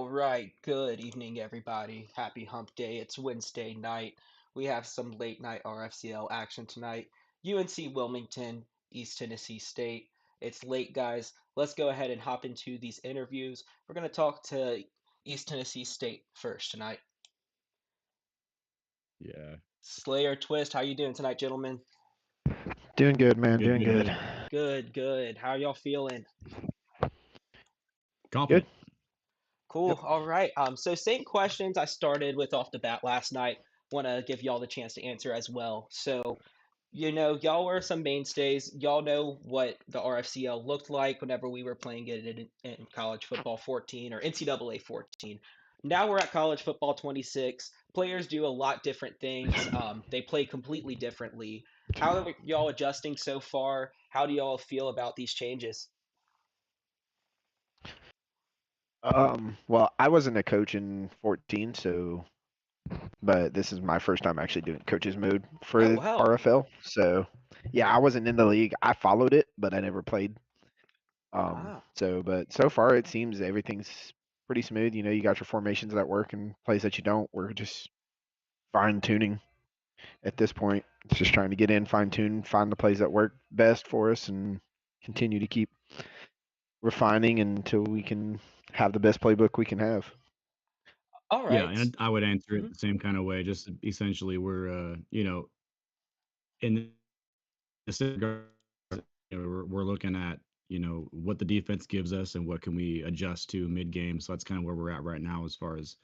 All right, good evening, everybody. Happy hump day. It's Wednesday night. We have some late night RFCL action tonight. UNC-Wilmington, East Tennessee State. It's late, guys. Let's go ahead and hop into these interviews. We're going to talk to East Tennessee State first tonight. Yeah. Slayer Twist, how you doing tonight, gentlemen? Doing good, man. Good, Doing good, good. good. Good, good. How y'all feeling? Good. Confident. Cool. Yep. All right. So same questions I started with off the bat last night. Want to give y'all the chance to answer as well. So, y'all were some mainstays. Y'all know what the RFCL looked like whenever we were playing it in college football 14 or NCAA 14. Now we're at college football 26. Players do a lot different things. They play completely differently. How are y'all adjusting so far? How do y'all feel about these changes? Well, I wasn't a coach in 14, but this is my first time actually doing coaches mode Oh, for wow. RFL. So, yeah, I wasn't in the league. I followed it, but I never played. Wow. But so far it seems everything's pretty smooth. You know, you got your formations that work and plays that you don't. We're just fine tuning at this point. It's just trying to get in, fine tune, find the plays that work best for us, and continue to keep refining until we can have the best playbook we can have. All Yeah, right. and I would answer it Mhm. the same kind of way. Just essentially, we're in this regard, we're looking at what the defense gives us and what can we adjust to mid game. So that's kind of where we're at right now as far as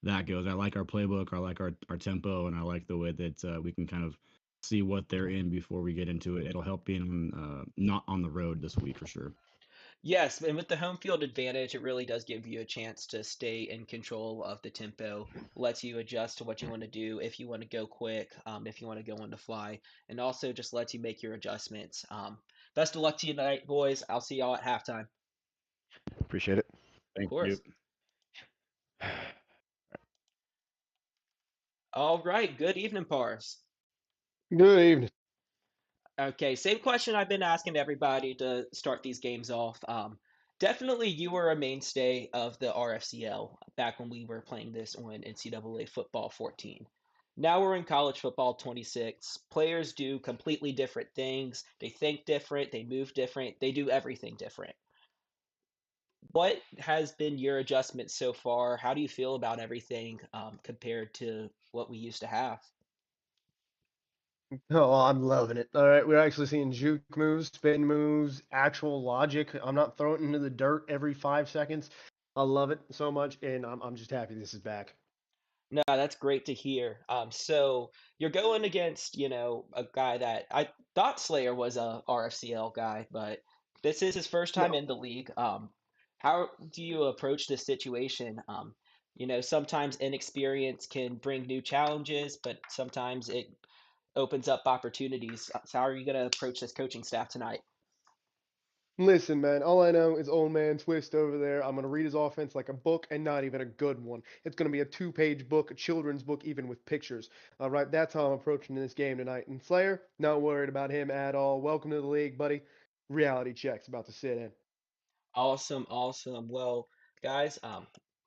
that goes. I like our playbook, I like our tempo, and I like the way that we can kind of see what they're in before we get into it. It'll help being not on the road this week for sure. Yes, and with the home field advantage, it really does give you a chance to stay in control of the tempo, lets you adjust to what you want to do, if you want to go quick, if you want to go on the fly, and also just lets you make your adjustments. Best of luck to you tonight, boys. I'll see y'all at halftime. Appreciate it. Of Thank you. course. All right. Good evening, Pars. Good evening. Okay, same question I've been asking everybody to start these games off. Definitely, you were a mainstay of the RFCL back when we were playing this on NCAA football 14. Now we're in college football 26. Players do completely different things. They think different, they move different, they do everything different. What has been your adjustment so far? How do you feel about everything compared to what we used to have? Oh, I'm loving it. All right, we're actually seeing juke moves, spin moves, actual logic. I'm not throwing it into the dirt every 5 seconds. I love it so much, and I'm just happy this is back. No, that's great to hear. So you're going against, a guy that I thought Slayer was a RFCL guy, but this is his first time No, in the league. How do you approach this situation? Sometimes inexperience can bring new challenges, but sometimes it opens up opportunities. So how are you going to approach this coaching staff tonight? listen, man. All I know is old man Twist over there. I'm gonna read his offense like a book, and not even a good one. It's gonna be a two-page book, a children's book, even with pictures. All right, that's how I'm approaching this game tonight. And Slayer, not worried about him at all. Welcome to the league, buddy. Reality check's about to sit in. Awesome, awesome. Well, guys,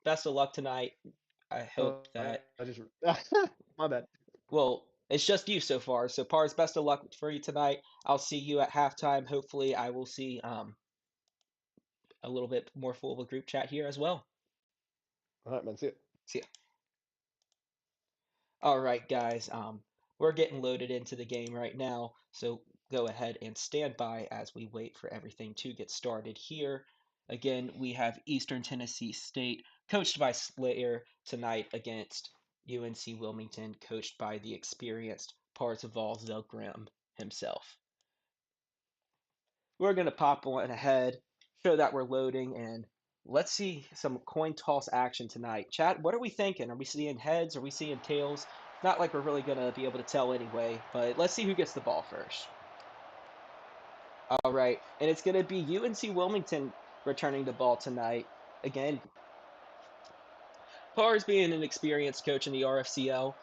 best of luck tonight. I hope that I just my bad. Well, it's just you so far. So Pars, best of luck for you tonight. I'll see you at halftime. Hopefully, I will see a little bit more full of a group chat here as well. All right, man. See it. See ya. All right, guys. We're getting loaded into the game right now, so go ahead and stand by as we wait for everything to get started here. Again, we have Eastern Tennessee State, coached by Slayer, tonight against UNC Wilmington, coached by the experienced Parzival Zilgrim himself. We're going to pop on ahead, show that we're loading, and let's see some coin toss action tonight. Chat, what are we thinking? Are we seeing heads? Are we seeing tails? Not like we're really going to be able to tell anyway, but let's see who gets the ball first. All right, and it's going to be UNC Wilmington returning the ball tonight. Again, Pars being an experienced coach in the RFCL,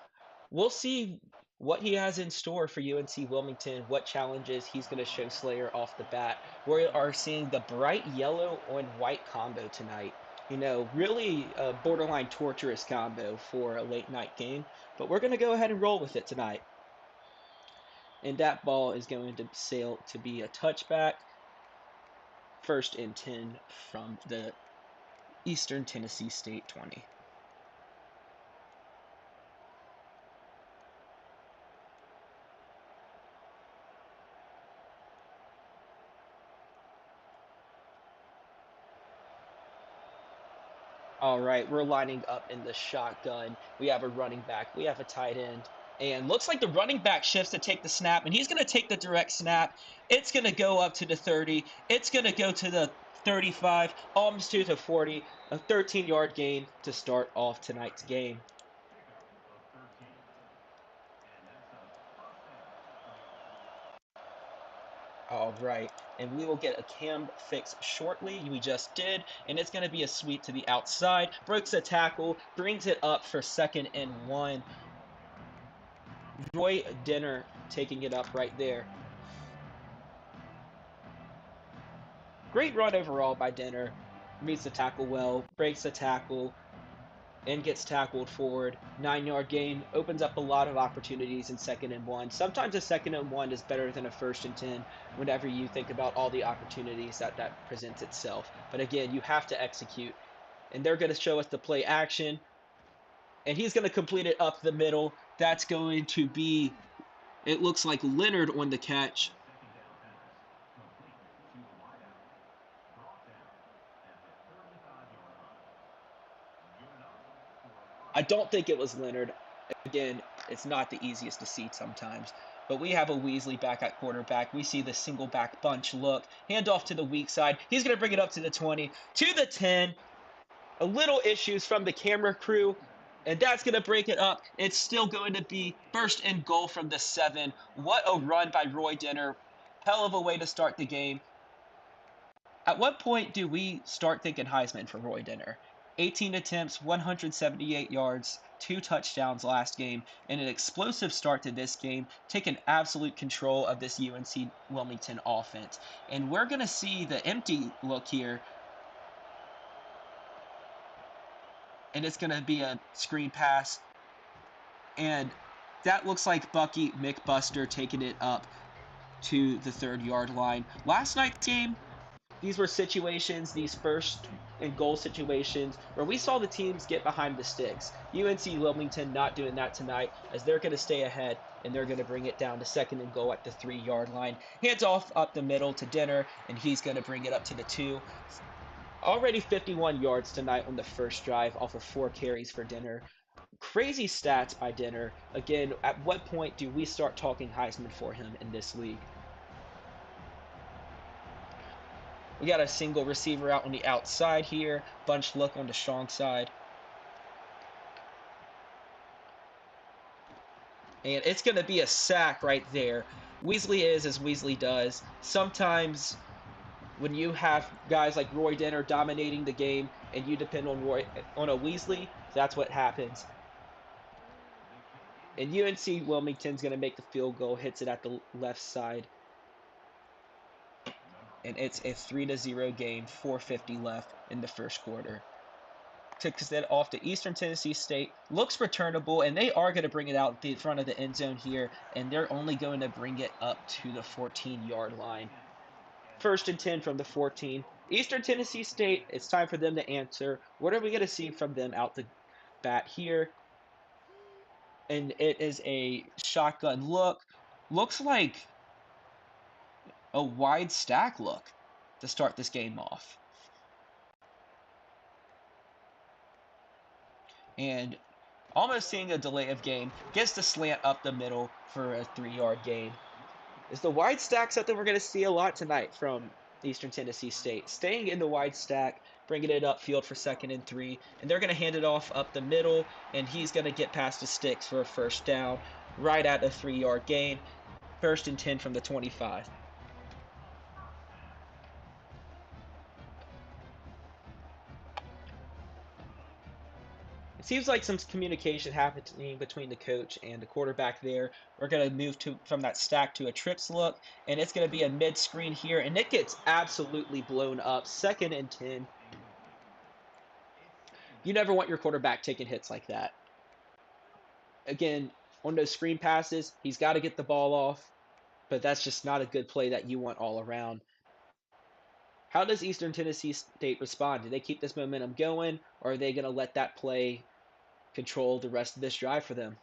we'll see what he has in store for UNC Wilmington, what challenges he's going to show Slayer off the bat. We are seeing the bright yellow on white combo tonight. You know, really a borderline torturous combo for a late night game, but we're going to go ahead and roll with it tonight. And that ball is going to sail to be a touchback. 1st and 10 from the Eastern Tennessee State 20. All right, we're lining up in the shotgun. We have a running back. We have a tight end. And looks like the running back shifts to take the snap, and he's going to take the direct snap. It's going to go up to the 30. It's going to go to the 35, almost to the 40. A 13-yard gain to start off tonight's game. All right, and we will get a cam fix shortly. We just did, and it's going to be a sweep to the outside. Breaks a tackle, brings it up for 2nd and 1. Roy Denner taking it up right there. Great run overall by Denner. Meets the tackle well, breaks the tackle, and gets tackled forward. 9-yard gain opens up a lot of opportunities in 2nd and 1. Sometimes a 2nd and 1 is better than a 1st and 10 whenever you think about all the opportunities that presents itself. But again, you have to execute. And they're going to show us the play action. And he's going to complete it up the middle. That's going to be, it looks like Leonard on the catch. I don't think it was Leonard. Again, it's not the easiest to see sometimes. But we have a Weasley back at quarterback. We see the single back bunch look. Handoff to the weak side. He's going to bring it up to the 20, to the 10. A little issues from the camera crew. And that's going to break it up. It's still going to be 1st and goal from the 7. What a run by Roy Denner. Hell of a way to start the game. At what point do we start thinking Heisman for Roy Denner? 18 attempts, 178 yards, 2 touchdowns last game, and an explosive start to this game, taking absolute control of this UNC-Wilmington offense. And we're going to see the empty look here. And it's going to be a screen pass. And that looks like Bucky McBuster taking it up to the 3rd-yard line. Last night's game, these were situations, these 1st and goal situations, where we saw the teams get behind the sticks. UNC-Wilmington not doing that tonight, as they're going to stay ahead, and they're going to bring it down to 2nd and goal at the 3-yard line. Hands off up the middle to Denner, and he's going to bring it up to the 2. Already 51 yards tonight on the 1st drive off of 4 carries for Denner. Crazy stats by Denner. Again, at what point do we start talking Heisman for him in this league? We got a single receiver out on the outside here. Bunch look on the strong side. And it's going to be a sack right there. Weasley is as Weasley does. Sometimes when you have guys like Roy Denner dominating the game and you depend on a Weasley, that's what happens. And UNC Wilmington's going to make the field goal, hits it at the left side. And it's a 3-0 game, 4:50 left in the 1st quarter. Takes it off to Eastern Tennessee State. Looks returnable, and they are going to bring it out in front of the end zone here, and they're only going to bring it up to the 14-yard line. 1st and 10 from the 14. Eastern Tennessee State, it's time for them to answer. What are we going to see from them out the bat here? And it is a shotgun look. Looks like a wide stack look to start this game off. And almost seeing a delay of game, gets the slant up the middle for a 3-yard gain. Is the wide stack something we're going to see a lot tonight from Eastern Tennessee State? Staying in the wide stack, bringing it upfield for 2nd and 3, and they're going to hand it off up the middle, and he's going to get past the sticks for a 1st down, right at a 3-yard gain. 1st and 10 from the 25. It seems like some communication happening between the coach and the quarterback there. We're going to move from that stack to a trips look, and it's going to be a mid-screen here, and it gets absolutely blown up. 2nd and 10. You never want your quarterback taking hits like that. Again, on those screen passes, he's got to get the ball off, but that's just not a good play that you want all around. How does Eastern Tennessee State respond? Do they keep this momentum going, or are they going to let that play control the rest of this drive for them?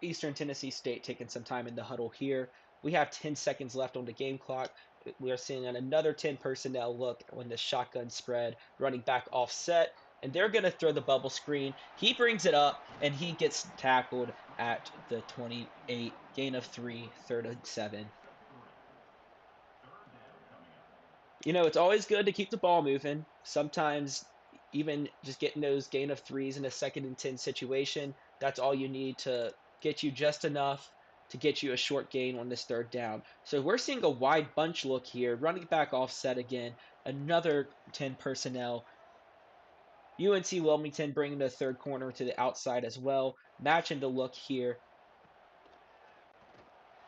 Eastern Tennessee State taking some time in the huddle here. We have 10 seconds left on the game clock. We are seeing another 10 personnel look when the shotgun spread, running back offset, and they're going to throw the bubble screen. He brings it up, and he gets tackled at the 28, gain of 3, 3rd and 7. You know, it's always good to keep the ball moving. Sometimes even just getting those gain of 3s in a 2nd and 10 situation, that's all you need to get you just enough to get you a short gain on this 3rd down. So we're seeing a wide bunch look here, running back offset again, another 10 personnel. UNC-Wilmington bringing the 3rd corner to the outside as well, matching the look here.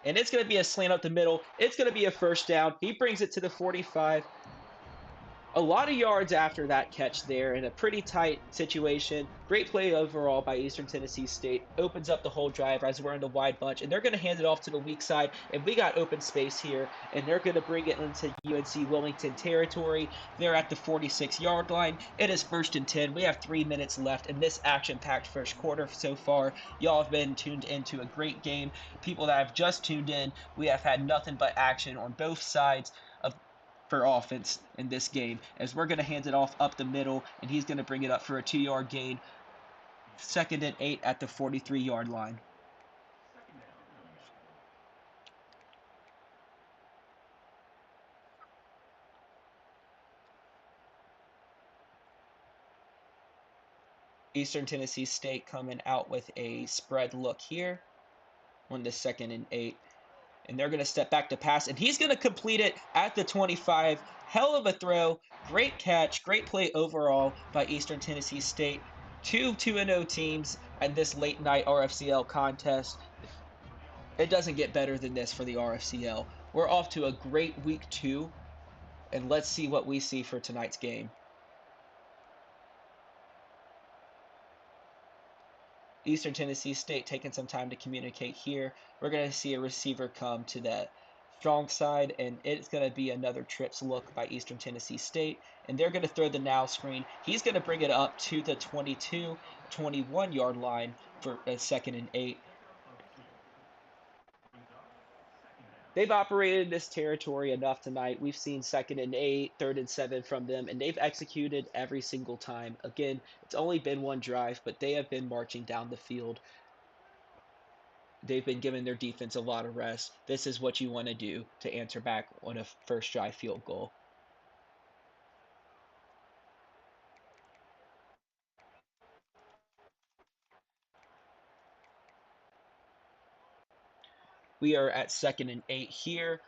And it's going to be a slant up the middle. It's going to be a 1st down. He brings it to the 45. A lot of yards after that catch there in a pretty tight situation. Great play overall by Eastern Tennessee State. Opens up the whole drive as we're in the wide bunch, and they're going to hand it off to the weak side. And we got open space here, and they're going to bring it into UNC-Wilmington territory. They're at the 46-yard line. It is 1st and 10. We have 3 minutes left in this action-packed first quarter so far. Y'all have been tuned into a great game. People that have just tuned in, we have had nothing but action on both sides of for offense in this game, as we're going to hand it off up the middle, and he's going to bring it up for a 2-yard gain. 2nd and 8 at the 43-yard line. Eastern Tennessee State coming out with a spread look here on the 2nd and 8. And they're going to step back to pass, and he's going to complete it at the 25. Hell of a throw. Great catch. Great play overall by Eastern Tennessee State. 2-0 teams at this late night RFCL contest. It doesn't get better than this for the RFCL. We're off to a great week 2, and let's see what we see for tonight's game. Eastern Tennessee State taking some time to communicate here. We're going to see a receiver come to the strong side, and it's going to be another trips look by Eastern Tennessee State, and they're going to throw the now screen. He's going to bring it up to the 22, 21-yard line for a 2nd and 8. They've operated this territory enough tonight. We've seen 2nd and 8, 3rd and 7 from them, and they've executed every single time. Again, it's only been one drive, but they have been marching down the field. They've been giving their defense a lot of rest. This is what you want to do to answer back on a first drive field goal. We are at 2nd and 8 here.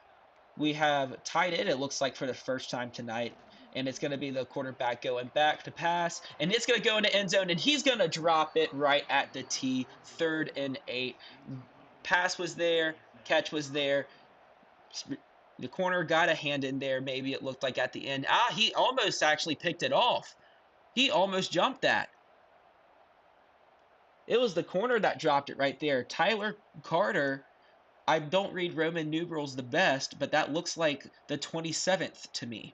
We have tied it looks like, for the first time tonight. And it's going to be the quarterback going back to pass. And it's going to go into end zone, and he's going to drop it right at the tee. 3rd and 8. Pass was there. Catch was there. The corner got a hand in there, maybe it looked like at the end. He almost actually picked it off. He almost jumped that. It was the corner that dropped it right there. Tyler Carter, I don't read Roman numerals the best, but that looks like the 27th to me.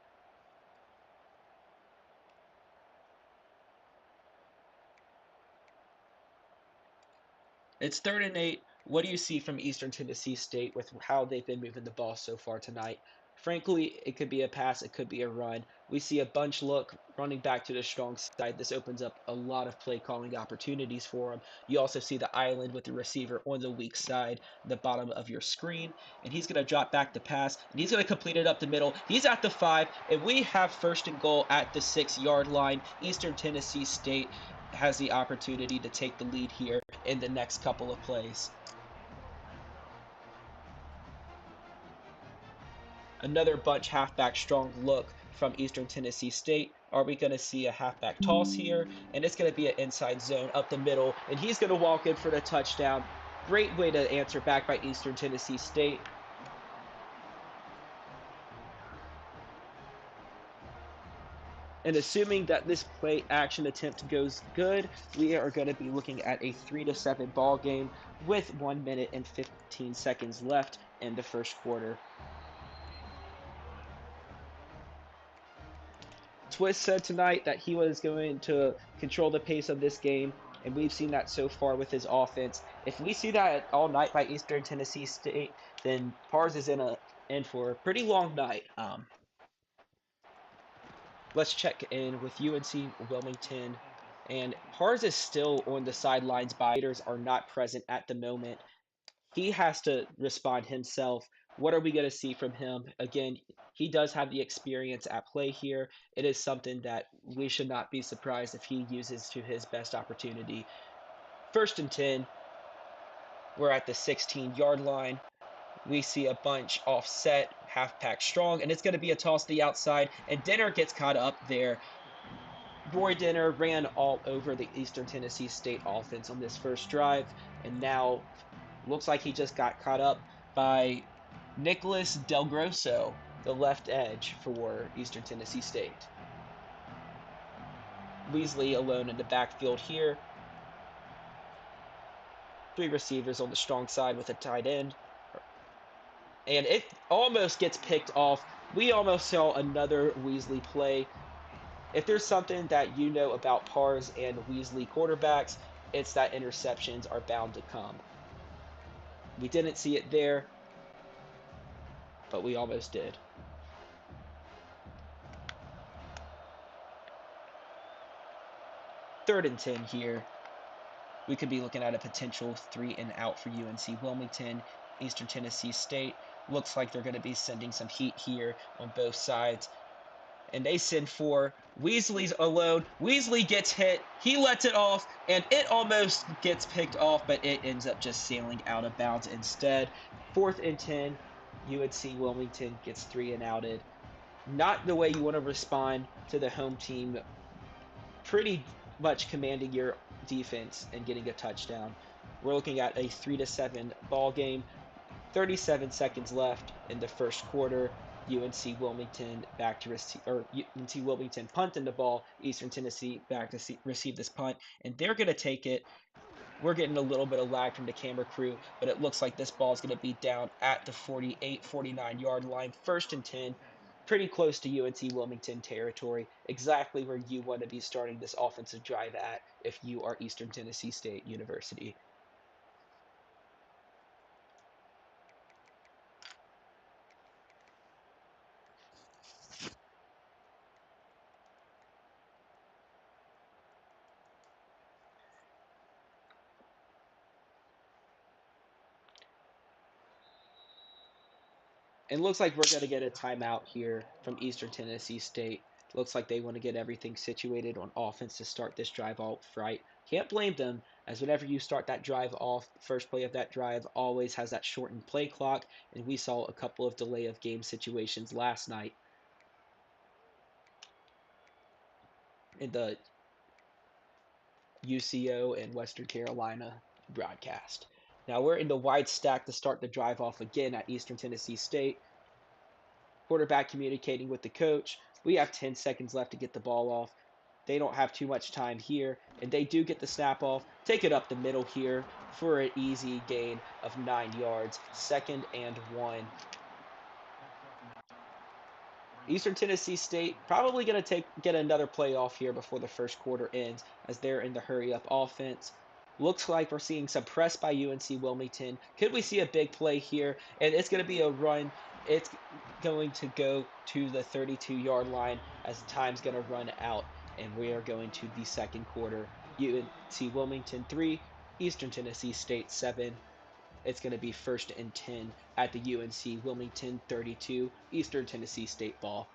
It's 3rd and 8. What do you see from Eastern Tennessee State with how they've been moving the ball so far tonight? Frankly, it could be a pass, it could be a run. We see a bunch look running back to the strong side. This opens up a lot of play calling opportunities for them. You also see the island with the receiver on the weak side, the bottom of your screen. And he's going to drop back the pass, and he's going to complete it up the middle. He's at the 5, and we have 1st and goal at the 6-yard line. Eastern Tennessee State has the opportunity to take the lead here in the next couple of plays. Another bunch halfback strong look from Eastern Tennessee State. Are we going to see a halfback toss here? And it's going to be an inside zone up the middle, and he's going to walk in for the touchdown. Great way to answer back by Eastern Tennessee State. And assuming that this play action attempt goes good, we are going to be looking at a 3-7 ball game with 1 minute and 15 seconds left in the first quarter. Twist said tonight that he was going to control the pace of this game, and we've seen that so far with his offense. If we see that all night by Eastern Tennessee State, then Pars is in for a pretty long night. Let's check in with UNC-Wilmington, and Pars is still on the sidelines. Raiders are not present at the moment. He has to respond himself. What are we going to see from him? Again, he does have the experience at play here. It is something that we should not be surprised if he uses to his best opportunity. 1st and 10. We're at the 16-yard line. We see a bunch offset, half-pack strong, and it's going to be a toss to the outside, and Dinner gets caught up there. Roy Dinner ran all over the Eastern Tennessee State offense on this first drive, and now looks like he just got caught up by Nicholas Del Grosso, the left edge for Eastern Tennessee State. Weasley alone in the backfield here. 3 receivers on the strong side with a tight end. And it almost gets picked off. We almost saw another Weasley play. If there's something that you know about Pars and Weasley quarterbacks, it's that interceptions are bound to come. We didn't see it there, but we almost did. Third and 10 here. We could be looking at a potential 3 and out for UNC-Wilmington. Eastern Tennessee State looks like they're going to be sending some heat here on both sides. And they send for Weasley's alone. Weasley gets hit. He lets it off, and it almost gets picked off, but it ends up just sailing out of bounds instead. 4th and 10. UNC-Wilmington gets 3 and outed. Not the way you want to respond to the home team pretty much commanding your defense and getting a touchdown. We're looking at a 3-7 ball game. 37 seconds left in the first quarter. UNC-Wilmington back to receive, or UNC-Wilmington punting the ball. Eastern Tennessee back to receive this punt, and they're going to take it. We're getting a little bit of lag from the camera crew, but it looks like this ball is going to be down at the 48, 49-yard line. 1st and 10, pretty close to UNC-Wilmington territory, exactly where you want to be starting this offensive drive at if you are Eastern Tennessee State University. It looks like we're going to get a timeout here from Eastern Tennessee State. Looks like they want to get everything situated on offense to start this drive off right. Can't blame them, as whenever you start that drive off, first play of that drive always has that shortened play clock, and we saw a couple of delay of game situations last night in the UCO and Western Carolina broadcast. Now we're in the wide stack to start the drive off again at Eastern Tennessee State. Quarterback communicating with the coach. We have 10 seconds left to get the ball off. They don't have too much time here, and they do get the snap off. Take it up the middle here for an easy gain of 9 yards. 2nd and 1. Eastern Tennessee State probably going to get another play off here before the first quarter ends, as they're in the hurry-up offense. Looks like we're seeing some press by UNC-Wilmington. Could we see a big play here? And it's going to be a run. It's going to go to the 32-yard line as time's going to run out. And we are going to the second quarter. UNC-Wilmington 3, Eastern Tennessee State 7. It's going to be 1st and 10 at the UNC-Wilmington 32, Eastern Tennessee State ball.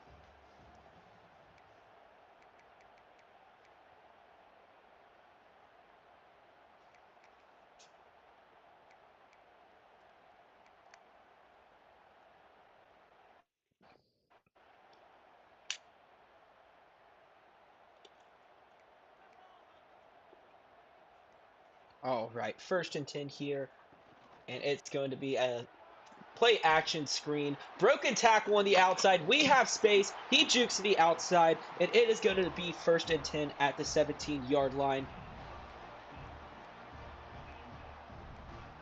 All right, 1st and 10 here, and it's going to be a play action screen, broken tackle on the outside. We have space. He jukes to the outside, and it is going to be 1st and 10 at the 17-yard line.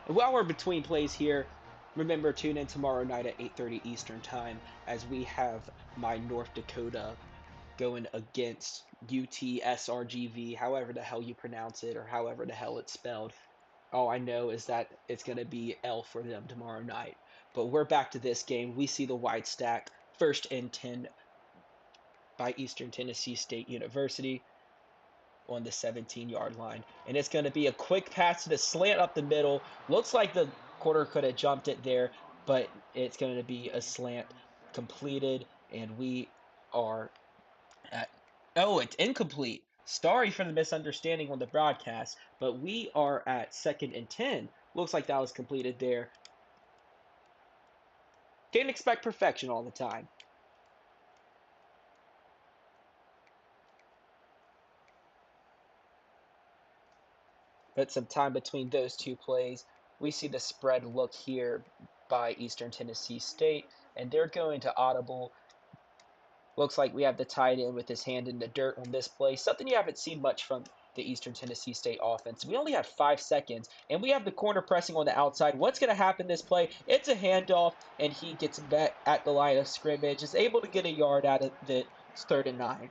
And while we're between plays here, remember, tune in tomorrow night at 8:30 Eastern Time as we have my North Dakota going against UTSRGV, however the hell you pronounce it, or however the hell it's spelled. All I know is that it's going to be L for them tomorrow night. But we're back to this game. We see the wide stack, 1st and 10 by Eastern Tennessee State University on the 17-yard line. And it's going to be a quick pass to the slant up the middle. Looks like the quarter could have jumped it there, but it's going to be a slant completed, and we are at, oh, it's incomplete. Sorry for the misunderstanding on the broadcast, but we are at 2nd and 10. Looks like that was completed there. Can't expect perfection all the time. But some time between those two plays. We see the spread look here by Eastern Tennessee State, and they're going to audible. Looks like we have the tight end with his hand in the dirt on this play, something you haven't seen much from the Eastern Tennessee State offense. We only have 5 seconds, and we have the corner pressing on the outside. What's going to happen this play? It's a handoff, and he gets back at the line of scrimmage, is able to get a yard out of it. It's 3rd and 9.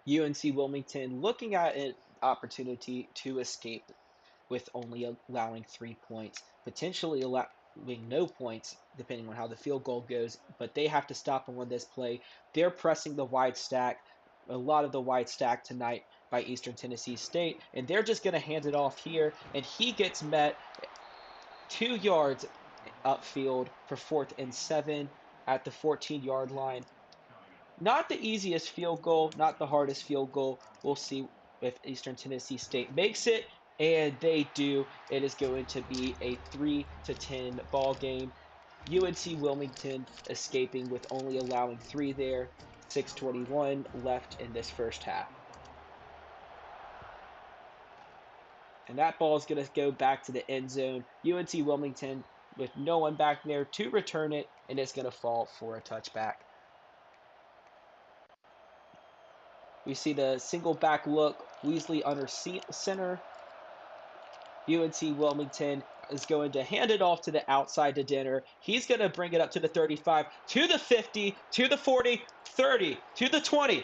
UNC-Wilmington looking at an opportunity to escape with only allowing 3 points, potentially allowing no points depending on how the field goal goes, but they have to stop and win this play. They're pressing the wide stack, a lot of the wide stack tonight by Eastern Tennessee State, and they're just going to hand it off here, and he gets met 2 yards upfield for 4th and 7 at the 14-yard line. Not the easiest field goal, not the hardest field goal. We'll see if Eastern Tennessee State makes it, and they do. It is going to be a 3-10 ball game. UNC-Wilmington escaping with only allowing 3 there. 6:21 left in this first half. And that ball is going to go back to the end zone. UNC-Wilmington with no one back there to return it, and it's going to fall for a touchback. We see the single back look, Weasley under center. UNC-Wilmington is going to hand it off to the outside to Dinner. He's going to bring it up to the 35, to the 50, to the 40, 30, to the 20,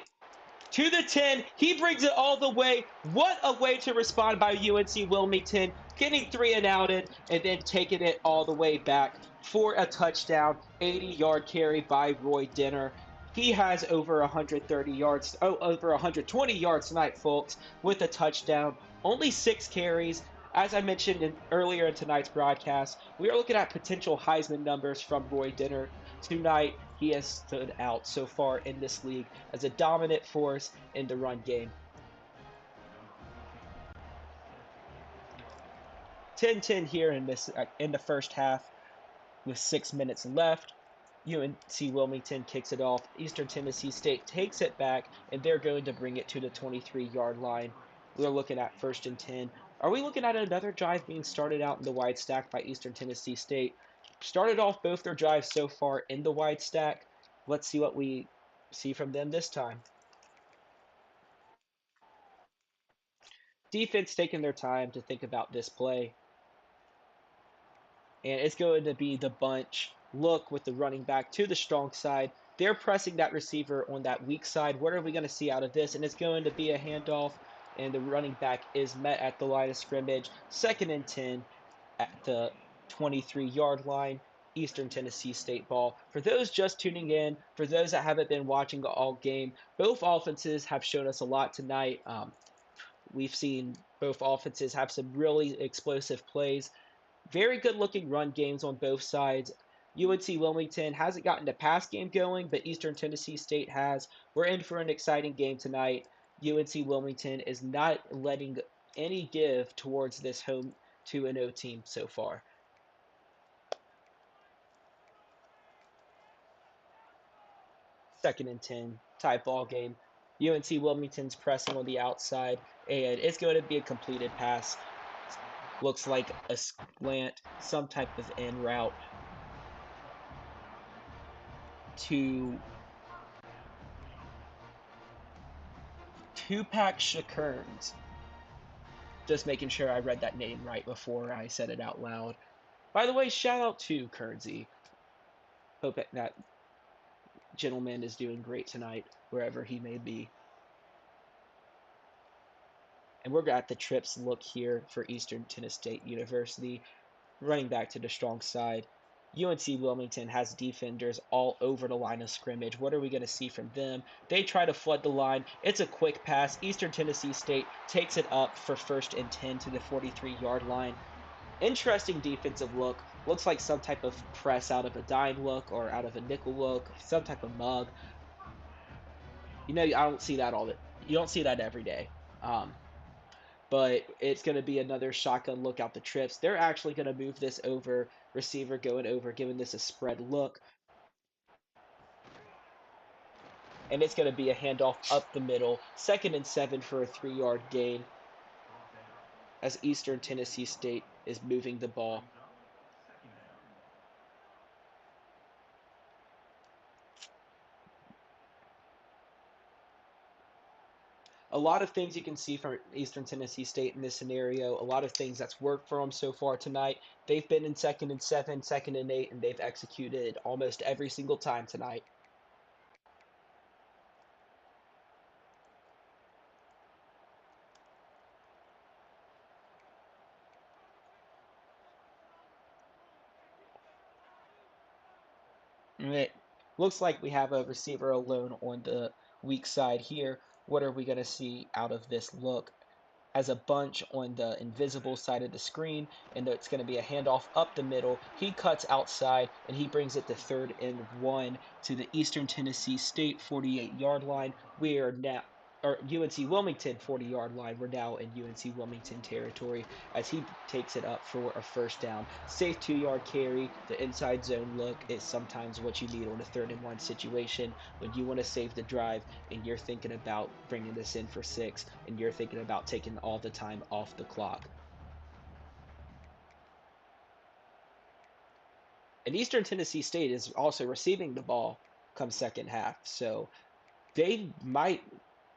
to the 10. He brings it all the way. What a way to respond by UNC-Wilmington, getting 3 and outed and then taking it all the way back for a touchdown. 80-yard carry by Roy Dinner. He has over 130 yards, over 120 yards tonight, folks, with a touchdown. Only 6 carries. As I mentioned earlier in tonight's broadcast, we are looking at potential Heisman numbers from Roy Dinner. Tonight, he has stood out so far in this league as a dominant force in the run game. 10-10 here in the first half with 6 minutes left. UNC-Wilmington kicks it off. Eastern Tennessee State takes it back, and they're going to bring it to the 23-yard line. We're looking at 1st and 10. Are we looking at another drive being started out in the wide stack by Eastern Tennessee State? Started off both their drives so far in the wide stack. Let's see what we see from them this time. Defense taking their time to think about this play. And it's going to be the bunch look with the running back to the strong side. They're pressing that receiver on that weak side. What are we going to see out of this? And it's going to be a handoff, and the running back is met at the line of scrimmage. 2nd and 10 at the 23-yard line. Eastern Tennessee State ball. For those just tuning in, for those that haven't been watching all game, both offenses have shown us a lot tonight. We've seen both offenses have some really explosive plays. Very good looking run games on both sides. UNC-Wilmington hasn't gotten the pass game going, but Eastern Tennessee State has. We're in for an exciting game tonight. UNC-Wilmington is not letting any give towards this home 2-0 team so far. 2nd and 10, tie ball game. UNC Wilmington's pressing on the outside, and it's going to be a completed pass. Looks like a slant, some type of en route to Tupac Shakurns. Just making sure I read that name right before I said it out loud. By the way, shout out to Kernsey. Hope that gentleman is doing great tonight, wherever he may be. And we're at the trips look here for Eastern Tennessee State University. Running back to the strong side. UNC Wilmington has defenders all over the line of scrimmage. What are we going to see from them? They try to flood the line. It's a quick pass. Eastern Tennessee State takes it up for 1st and 10 to the 43-yard line. Interesting defensive look. Looks like some type of press out of a dime look or out of a nickel look, some type of mug. I don't see that you don't see that every day. But it's going to be another shotgun look out the trips. They're actually going to move this over, receiver going over, giving this a spread look. And it's going to be a handoff up the middle, 2nd and 7 for a 3-yard gain as Eastern Tennessee State is moving the ball. A lot of things you can see from Eastern Tennessee State in this scenario, a lot of things that's worked for them so far tonight. They've been in 2nd and 7, 2nd and 8, and they've executed almost every single time tonight. It looks like we have a receiver alone on the weak side here. What are we going to see out of this look? As a bunch on the invisible side of the screen, and it's going to be a handoff up the middle. He cuts outside, and he brings it to 3rd and 1 to the Eastern Tennessee State 48-yard line. We are now, or UNC Wilmington 40-yard line. We're now in UNC Wilmington territory as he takes it up for a 1st down. Safe 2-yard carry. The inside zone look is sometimes what you need on a 3rd and 1 situation when you want to save the drive and you're thinking about bringing this in for 6 and you're thinking about taking all the time off the clock. And Eastern Tennessee State is also receiving the ball come second half, so they might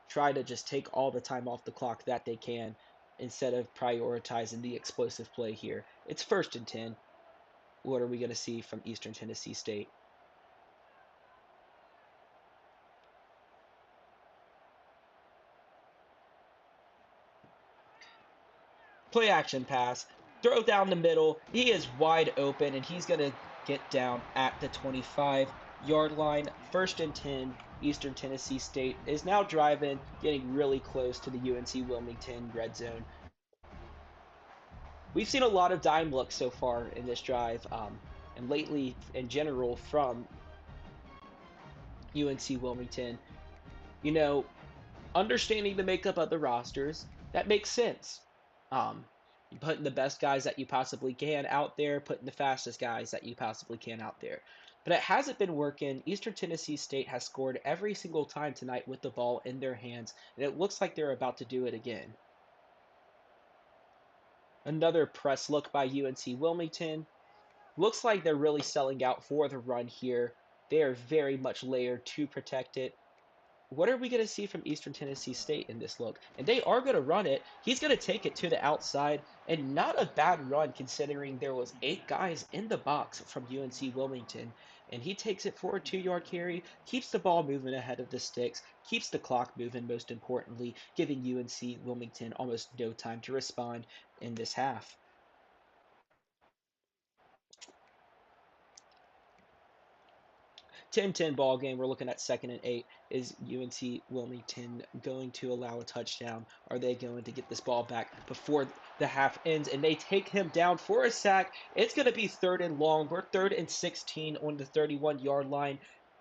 try to just take all the time off the clock that they can instead of prioritizing the explosive play here. It's 1st and 10. What are we going to see from Eastern Tennessee State? Play action pass. Throw down the middle. He is wide open, and he's going to get down at the 25-yard line. 1st and 10. Eastern Tennessee State is now driving, getting really close to the UNC Wilmington red zone. We've seen a lot of dime looks so far in this drive, and lately in general from UNC Wilmington. Understanding the makeup of the rosters, that makes sense. You're putting the best guys that you possibly can out there, putting the fastest guys that you possibly can out there. But it hasn't been working. Eastern Tennessee State has scored every single time tonight with the ball in their hands, and it looks like they're about to do it again. Another press look by UNC Wilmington. Looks like they're really selling out for the run here. They are very much layered to protect it. What are we going to see from Eastern Tennessee State in this look? And they are going to run it. He's going to take it to the outside, and not a bad run considering there was 8 guys in the box from UNC Wilmington. And he takes it for a 2-yard carry, keeps the ball moving ahead of the sticks, keeps the clock moving most importantly, giving UNC Wilmington almost no time to respond in this half. 10-10 ball game. We're looking at 2nd and 8. Is UNC Wilmington going to allow a touchdown? Are they going to get this ball back before the half ends? And they take him down for a sack. It's going to be 3rd and long. We're 3rd and 16 on the 31-yard line.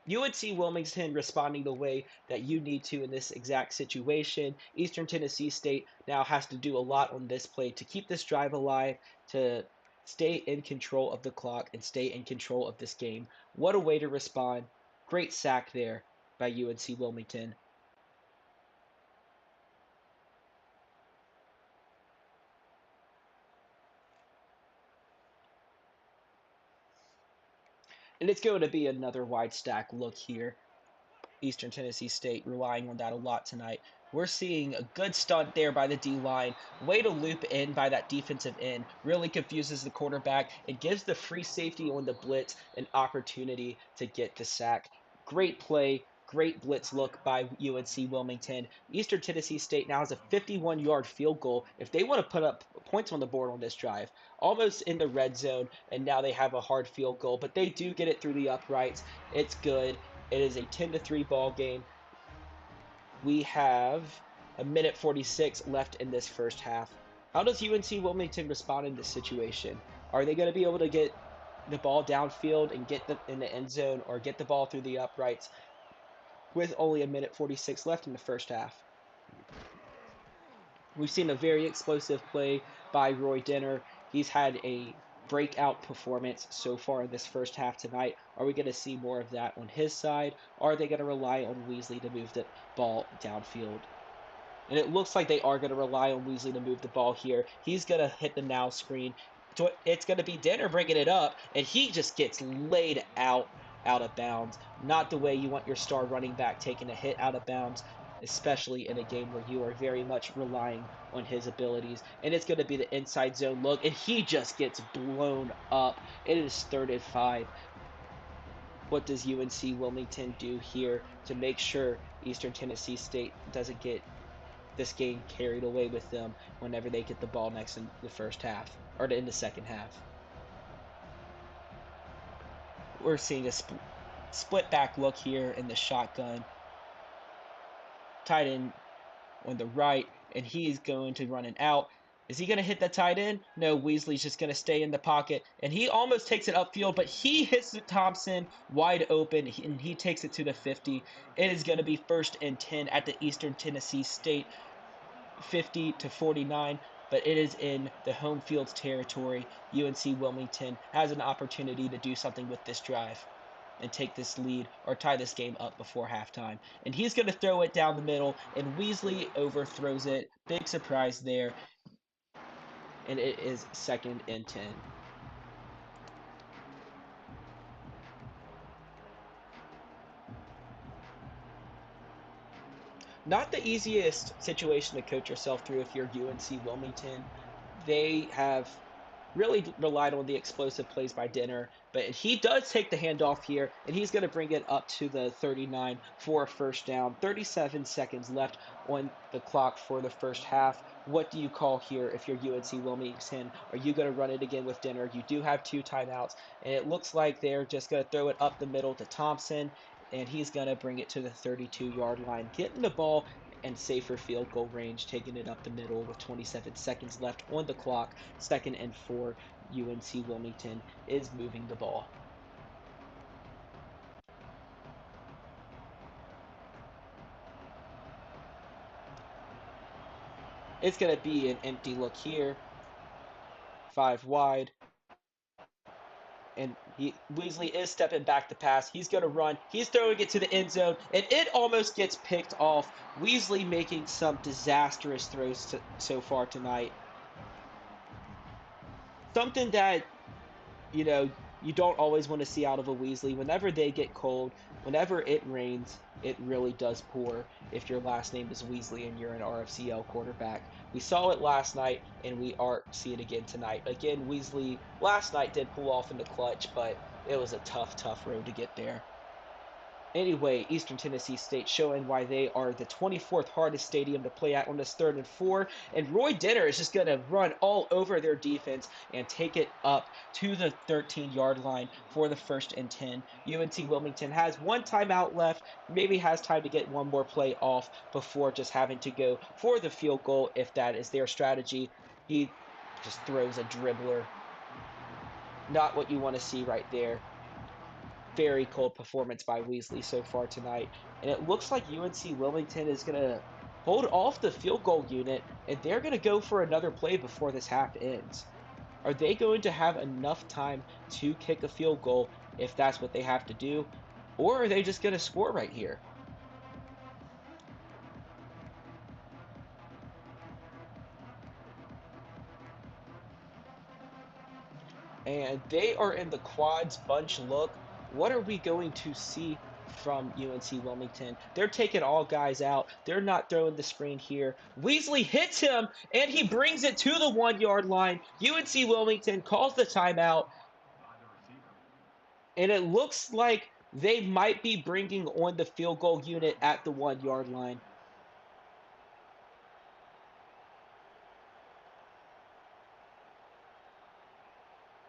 UNC Wilmington responding the way that you need to in this exact situation. Eastern Tennessee State now has to do a lot on this play to keep this drive alive, to stay in control of the clock and stay in control of this game. What a way to respond. Great sack there by UNC Wilmington. And it's going to be another wide stack look here. Eastern Tennessee State relying on that a lot tonight. We're seeing a good stunt there by the D-line. Way to loop in by that defensive end. Really confuses the quarterback. It gives the free safety on the blitz an opportunity to get the sack. Great play. Great blitz look by UNC-Wilmington. Eastern Tennessee State now has a 51-yard field goal if they want to put up points on the board on this drive. Almost in the red zone, and now they have a hard field goal, but they do get it through the uprights. It's good. It is a 10-3 ball game. We have a minute 46 left in this first half. How does UNC Wilmington respond in this situation? Are they going to be able to get the ball downfield and get in the end zone, or get the ball through the uprights with only a minute 46 left in the first half? We've seen a very explosive play by Roy Denner. He's had a breakout performance so far in this first half tonight. Are we going to see more of that on his side? Are they going to rely on Weasley to move the ball downfield? And it looks like they are going to rely on Weasley to move the ball here. He's going to hit the now screen. It's going to be Denner bringing it up, and he just gets laid out of bounds. Not the way you want your star running back taking a hit out of bounds, especially in a game where you are very much relying on his abilities. And it's going to be the inside zone look, and he just gets blown up. It is 3rd and 5. What does UNC Wilmington do here to make sure Eastern Tennessee State doesn't get this game carried away with them whenever they get the ball next in the first half, or in the second half? We're seeing a split back look here in the shotgun. Tight end on the right, and he's going to run an out. Is he going to hit the tight end? No, Weasley's just going to stay in the pocket, and he almost takes it upfield, but he hits Thompson wide open, and he takes it to the 50. It is going to be 1st and 10 at the Eastern Tennessee State 50-49, but it is in the home field's territory. UNC Wilmington has an opportunity to do something with this drive and take this lead or tie this game up before halftime. And he's going to throw it down the middle, and Weasley overthrows it. Big surprise there. And it is 2nd and 10. Not the easiest situation to coach yourself through if you're UNC Wilmington. They have really relied on the explosive plays by Denner, but he does take the handoff here, and he's going to bring it up to the 39 for a first down. 37 seconds left on the clock for the first half. What do you call here if you're UNC Wilmington? Are you going to run it again with Denner? You do have 2 timeouts, and it looks like they're just going to throw it up the middle to Thompson, and he's going to bring it to the 32-yard line, getting the ball and safer field goal range, taking it up the middle with 27 seconds left on the clock. 2nd and 4. UNC Wilmington is moving the ball. It's going to be an empty look here. 5 wide. And Weasley is stepping back to pass. He's going to run. He's throwing it to the end zone, and it almost gets picked off. Weasley making some disastrous throws so far tonight. Something that, you don't always want to see out of a Weasley. Whenever they get cold, whenever it rains, it really does pour if your last name is Weasley and you're an RFCL quarterback. We saw it last night, and we are seeing it again tonight. Again, Weasley last night did pull off in the clutch, but it was a tough road to get there. Anyway, Eastern Tennessee State showing why they are the 24th hardest stadium to play at on this 3rd and 4. And Roy Denner is just going to run all over their defense and take it up to the 13-yard line for the 1st and 10. UNC Wilmington has 1 timeout left, maybe has time to get 1 more play off before just having to go for the field goal if that is their strategy. He just throws a dribbler. Not what you want to see right there. Very cold performance by Weasley so far tonight. And it looks like UNC Wilmington is going to hold off the field goal unit, and they're going to go for another play before this half ends. Are they going to have enough time to kick a field goal if that's what they have to do? Or are they just going to score right here? And they are in the quads bunch look. What are we going to see from UNC-Wilmington? They're taking all guys out. They're not throwing the screen here. Weasley hits him, and he brings it to the 1-yard line. UNC-Wilmington calls the timeout, and it looks like they might be bringing on the field goal unit at the 1-yard line.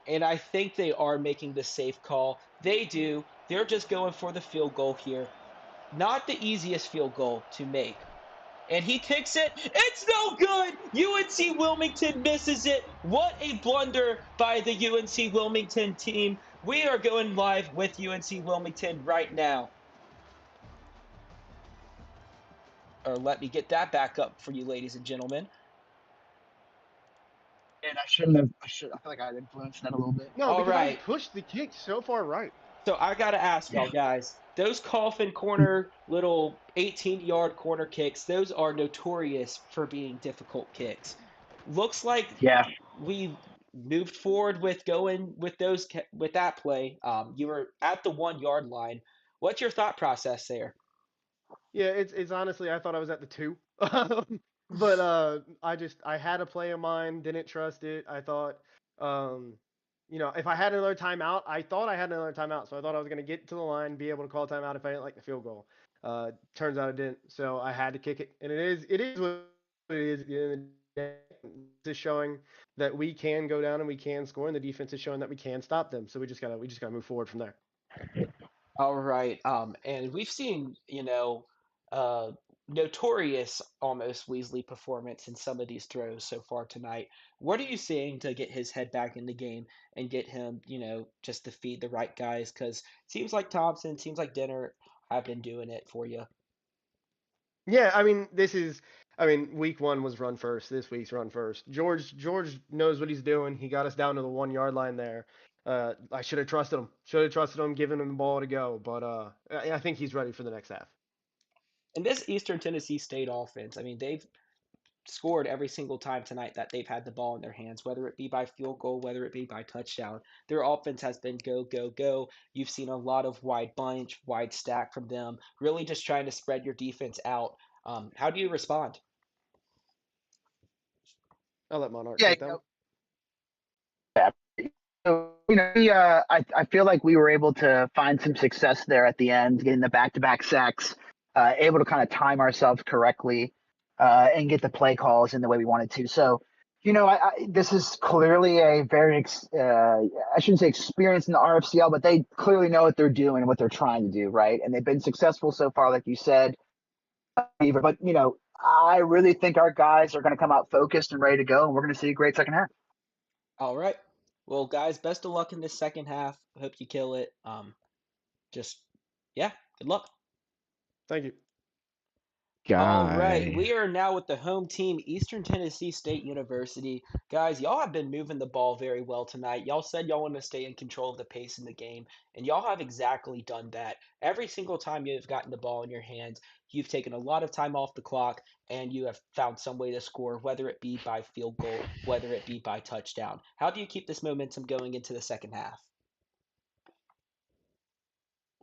And I think they are making the safe call. They do. They're just going for the field goal here. Not the easiest field goal to make. And he kicks it. It's no good. UNC Wilmington misses it. What a blunder by the UNC Wilmington team. We are going live with UNC Wilmington right now. Or let me get that back up for you, ladies and gentlemen. And I shouldn't have. I feel like I had influenced that a little bit. No, All because right. I pushed the kick so far right. So I got to ask y'all guys, those coffin corner, little 18-yard corner kicks, those are notorious for being difficult kicks. Looks like we moved forward with going with with that play. You were at the 1-yard line. What's your thought process there? Yeah, it's honestly, I thought I was at the 2. But I had a play of mine, didn't trust it. I thought, if I had another timeout, I thought I had another timeout, so I thought I was going to get to the line, be able to call timeout if I didn't like the field goal. Turns out it didn't, so I had to kick it, and it is what it is. It's showing that we can go down and we can score, and the defense is showing that we can stop them. So we just gotta move forward from there. All right. And we've seen, notorious almost Weasley performance in some of these throws so far tonight. What are you seeing to get his head back in the game and get him, just to feed the right guys? Because it seems like Thompson, seems like Dinner have been doing it for you. Yeah, week 1 was run first. This week's run first. George knows what he's doing. He got us down to the 1-yard line there. I should have trusted him. Giving him the ball to go. But I think he's ready for the next half. And this Eastern Tennessee State offense, I mean, they've scored every single time tonight that they've had the ball in their hands, whether it be by field goal, whether it be by touchdown. Their offense has been go, go, go. You've seen a lot of wide bunch, wide stack from them, really just trying to spread your defense out. How do you respond? I'll let Monarch Yeah, take that one. So, I feel like we were able to find some success there at the end, getting the back-to-back sacks, able to kind of time ourselves correctly, and get the play calls in the way we wanted to. So, this is clearly a very, I shouldn't say experienced in the RFCL, but they clearly know what they're doing and what they're trying to do, right? And they've been successful so far, like you said. But, I really think our guys are going to come out focused and ready to go, and we're going to see a great second half. All right. Well, guys, best of luck in this second half. Hope you kill it. Good luck. Thank you. All right, we are now with the home team, Eastern Tennessee State University. Guys, y'all have been moving the ball very well tonight. Y'all said y'all want to stay in control of the pace in the game, and y'all have exactly done that. Every single time you've gotten the ball in your hands, you've taken a lot of time off the clock, and you have found some way to score, whether it be by field goal, whether it be by touchdown. How do you keep this momentum going into the second half?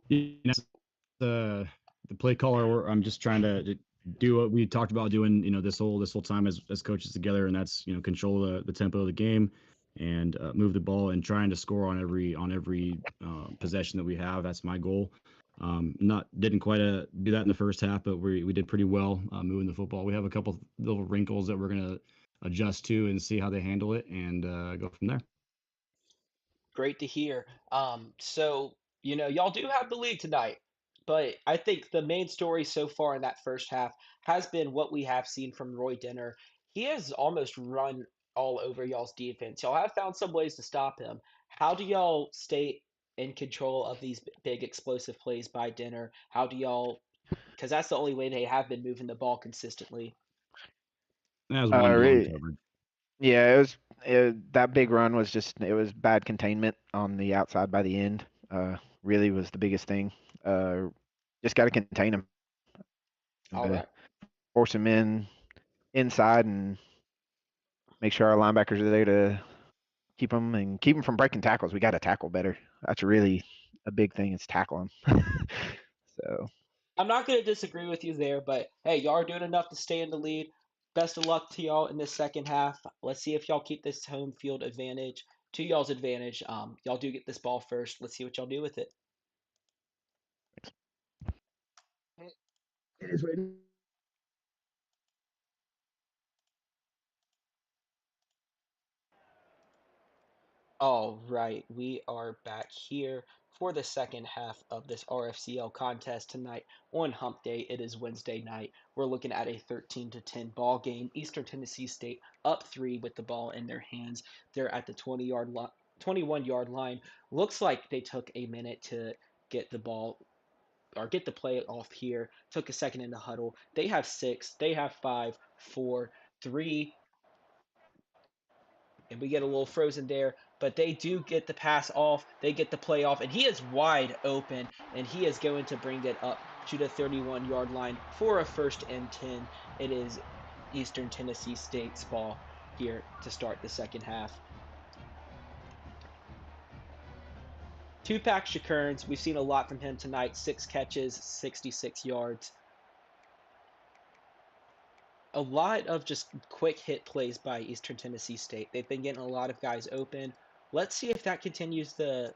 The play caller, I'm just trying to do what we talked about doing, this whole time as coaches together, and that's control the tempo of the game and move the ball and trying to score on every possession that we have. That's my goal. Didn't quite do that in the first half, but we did pretty well moving the football. We have a couple little wrinkles that we're gonna adjust to and see how they handle it and go from there. Great to hear. So, y'all do have the lead tonight, but I think the main story so far in that first half has been what we have seen from Roy Dinner. He has almost run all over y'all's defense. Y'all have found some ways to stop him. How do y'all stay in control of these big explosive plays by Dinner? How do y'all, because that's the only way they have been moving the ball consistently. That was one blown coverage. Yeah, that big run was it was bad containment on the outside by the end. Really was the biggest thing. Just got to contain him. All right. Force him inside and make sure our linebackers are there to keep him from breaking tackles. We got to tackle better. That's really a big thing is tackling. So I'm not going to disagree with you there, but hey, y'all are doing enough to stay in the lead. Best of luck to y'all in this second half. Let's see if y'all keep this home field advantage to y'all's advantage. Y'all do get this ball first. Let's see what y'all do with it. It is what it is. All right, we are back here for the second half of this RFCL contest tonight on Hump Day. It is Wednesday night. We're looking at a 13-10 ball game. Eastern Tennessee State up 3 with the ball in their hands. They're at the 21-yard line. Looks like they took a minute to get the ball or get the play off here. Took a second in the huddle. They have 6, they have 5, 4, 3, and we get a little frozen there, but they do get the pass off, they get the play off, and he is wide open, and he is going to bring it up to the 31-yard line for a 1st and 10. It is Eastern Tennessee State's ball here to start the second half. Tupac Shakurns, we've seen a lot from him tonight. 6 catches, 66 yards. A lot of just quick hit plays by Eastern Tennessee State. They've been getting a lot of guys open. Let's see if that continues to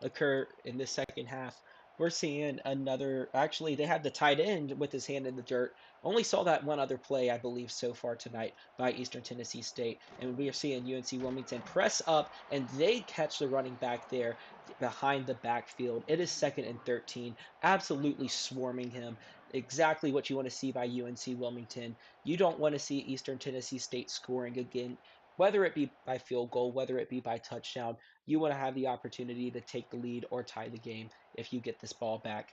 occur in this second half. We're seeing another. Actually, they had the tight end with his hand in the dirt. Only saw that one other play, I believe, so far tonight by Eastern Tennessee State. And we are seeing UNC-Wilmington press up, and they catch the running back there behind the backfield. It is 2nd and 13, absolutely swarming him. Exactly what you want to see by UNC-Wilmington. You don't want to see Eastern Tennessee State scoring again, whether it be by field goal, whether it be by touchdown. You want to have the opportunity to take the lead or tie the game if you get this ball back,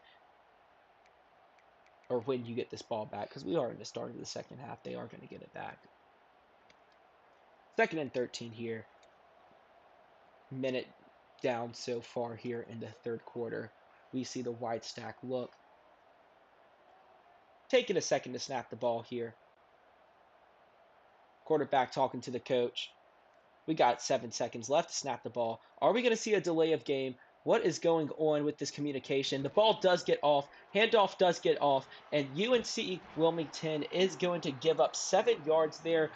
or when you get this ball back, because we are in the start of the second half. They are going to get it back. 2nd and 13 here. Minute down so far here in the third quarter. We see the wide stack look. Taking a second to snap the ball here. Quarterback talking to the coach. We got 7 seconds left to snap the ball. Are we going to see a delay of game? What is going on with this communication? The ball does get off. Handoff does get off. And UNC-Wilmington is going to give up 7 yards there.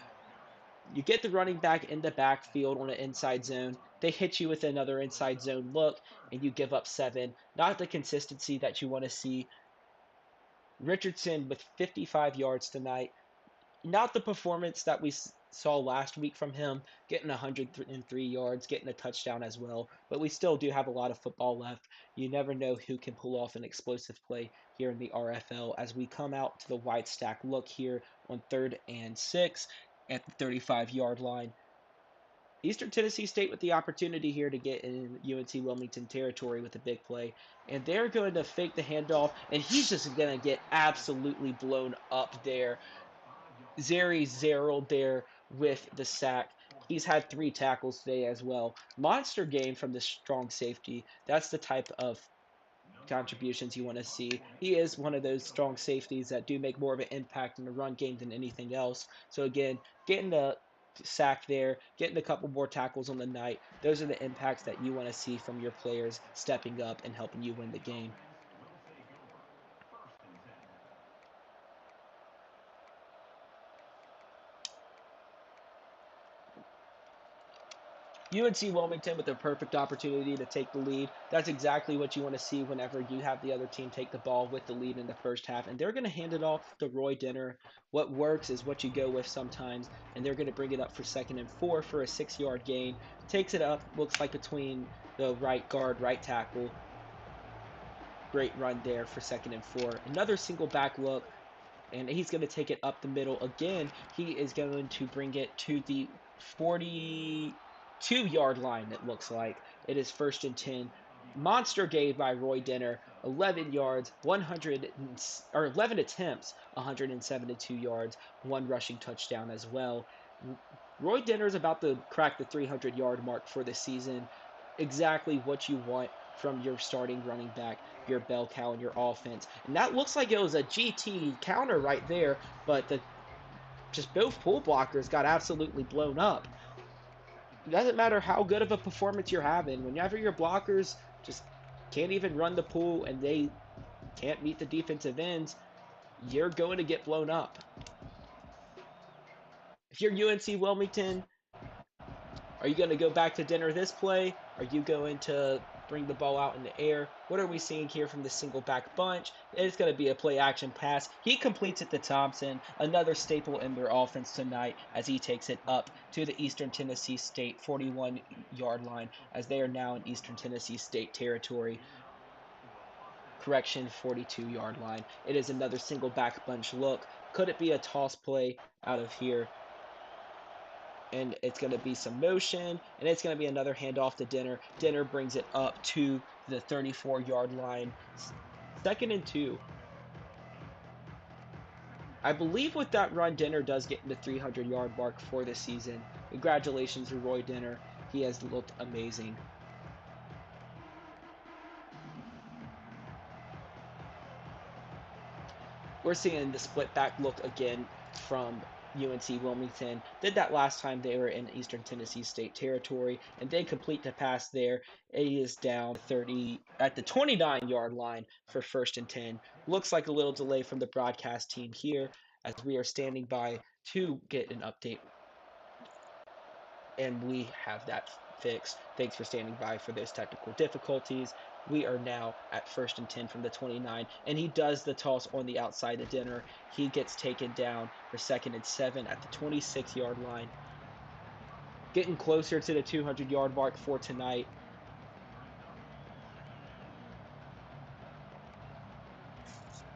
You get the running back in the backfield on an inside zone. They hit you with another inside zone look, and you give up 7. Not the consistency that you want to see. Richardson with 55 yards tonight. Not the performance that we saw last week from him, getting 103 yards, getting a touchdown as well. But we still do have a lot of football left. You never know who can pull off an explosive play here in the RFL as we come out to the wide stack look here on 3rd and 6 at the 35-yard line. Eastern Tennessee State with the opportunity here to get in UNC-Wilmington territory with a big play. And they're going to fake the handoff, and he's just going to get absolutely blown up there. Zary Zerald there with the sack. He's had 3 tackles today as well. Monster game from the strong safety. That's the type of contributions you want to see. He is one of those strong safeties that do make more of an impact in the run game than anything else. So again, getting the sack there, getting a couple more tackles on the night, those are the impacts that you want to see from your players stepping up and helping you win the game. UNC-Wilmington with a perfect opportunity to take the lead. That's exactly what you want to see whenever you have the other team take the ball with the lead in the first half. And they're going to hand it off to Roy Dinner. What works is what you go with sometimes. And they're going to bring it up for 2nd and 4 for a 6-yard gain. Takes it up, looks like between the right guard, right tackle. Great run there for 2nd and 4. Another single back look. And he's going to take it up the middle again. He is going to bring it to the 42-yard line, it looks like. It is 1st and 10. Monster game by Roy Dinner. 11 yards, 11 attempts, 172 yards, 1 rushing touchdown as well. Roy Dinner is about to crack the 300-yard mark for the season. Exactly what you want from your starting running back, your bell cow, and your offense. And that looks like it was a GT counter right there, but just both pull blockers got absolutely blown up. It doesn't matter how good of a performance you're having. Whenever your blockers just can't even run the pool and they can't meet the defensive ends, you're going to get blown up. If you're UNC-Wilmington, are you going to go back to dinner this play? Are you going to bring the ball out in the air? What are we seeing here from the single back bunch? It's going to be a play action pass. He completes it to Thompson, another staple in their offense tonight as he takes it up to the Eastern Tennessee State 41-yard line as they are now in Eastern Tennessee State territory. Correction, 42-yard line. It is another single back bunch look. Could it be a toss play out of here? And it's going to be some motion, and it's going to be another handoff to Dinner. Dinner brings it up to the 34-yard line. 2nd and 2. I believe with that run, Dinner does get in the 300-yard mark for the season. Congratulations to Roy Dinner. He has looked amazing. We're seeing the split back look again from UNC-Wilmington. Did that last time they were in Eastern Tennessee State territory, and they complete the pass there. It is down 30 at the 29-yard line for 1st and 10. Looks like a little delay from the broadcast team here as we are standing by to get an update, and we have that fixed. Thanks for standing by for those technical difficulties. We are now at 1st and 10 from the 29, and he does the toss on the outside of Dinner. He gets taken down for 2nd and 7 at the 26-yard line. Getting closer to the 200-yard mark for tonight.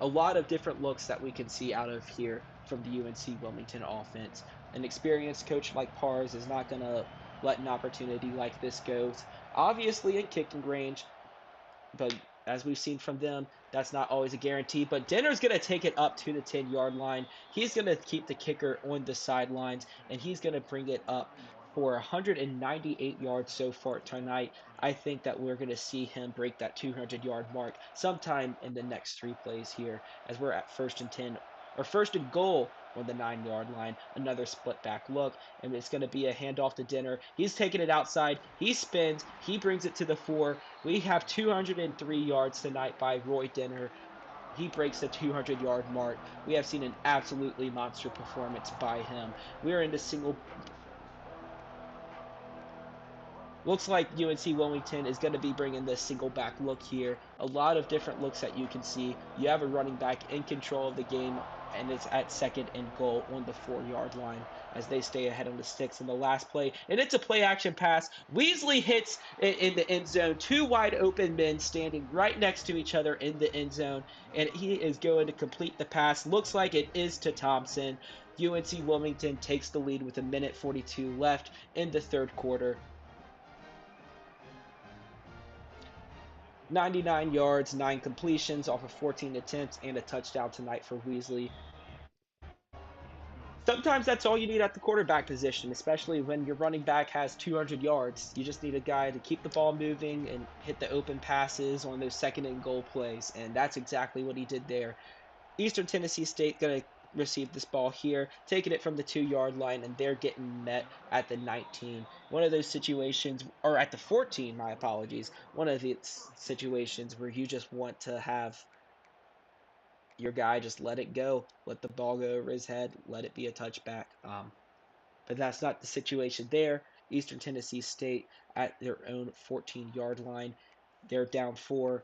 A lot of different looks that we can see out of here from the UNC-Wilmington offense. An experienced coach like Pars is not going to let an opportunity like this go. Obviously in kicking range, but as we've seen from them, that's not always a guarantee. But Dinner's going to take it up to the 10-yard line. He's going to keep the kicker on the sidelines, and he's going to bring it up for 198 yards so far tonight. I think that we're going to see him break that 200-yard mark sometime in the next 3 plays here as we're at 1st and 10, or 1st and goal on the 9-yard line. Another split back look, and it's going to be a handoff to Dinner. He's taking it outside. He spins. He brings it to the 4. We have 203 yards tonight by Roy Dinner. He breaks the 200-yard mark. We have seen an absolutely monster performance by him. We are in the single. Looks like UNC-Wilmington is going to be bringing this single back look here. A lot of different looks that you can see. You have a running back in control of the game, and it's at 2nd and goal on the 4-yard line as they stay ahead on the sticks in the last play. And it's a play action pass. Weasley hits in the end zone. 2 wide open men standing right next to each other in the end zone, and he is going to complete the pass. Looks like it is to Thompson. UNC-Wilmington takes the lead with 1:42 left in the 3rd quarter. 99 yards, 9 completions off of 14 attempts, and a touchdown tonight for Weasley. Sometimes that's all you need at the quarterback position, especially when your running back has 200 yards. You just need a guy to keep the ball moving and hit the open passes on those 2nd and goal plays, and that's exactly what he did there. Eastern Tennessee State going to receive this ball here, taking it from the 2-yard line, and they're getting met at the 19. One of those situations, or at the 14, my apologies, one of the situations where you just want to have your guy just let it go, let the ball go over his head, let it be a touchback. But that's not the situation there. Eastern Tennessee State at their own 14-yard line. They're down 4.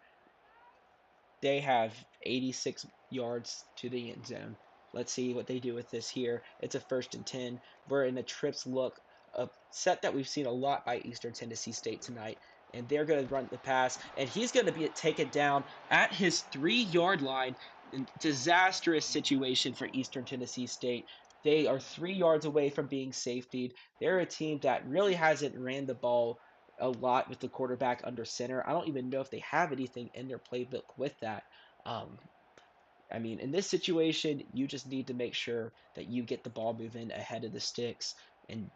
They have 86 yards to the end zone. Let's see what they do with this here. It's a 1st and 10. We're in a trips look, a set that we've seen a lot by Eastern Tennessee State tonight. And they're going to run the pass, and he's going to be taken down at his 3-yard line. Disastrous situation for Eastern Tennessee State. They are 3 yards away from being safetied. They're a team that really hasn't ran the ball a lot with the quarterback under center. I don't even know if they have anything in their playbook with that. I mean, in this situation, you just need to make sure that you get the ball moving ahead of the sticks and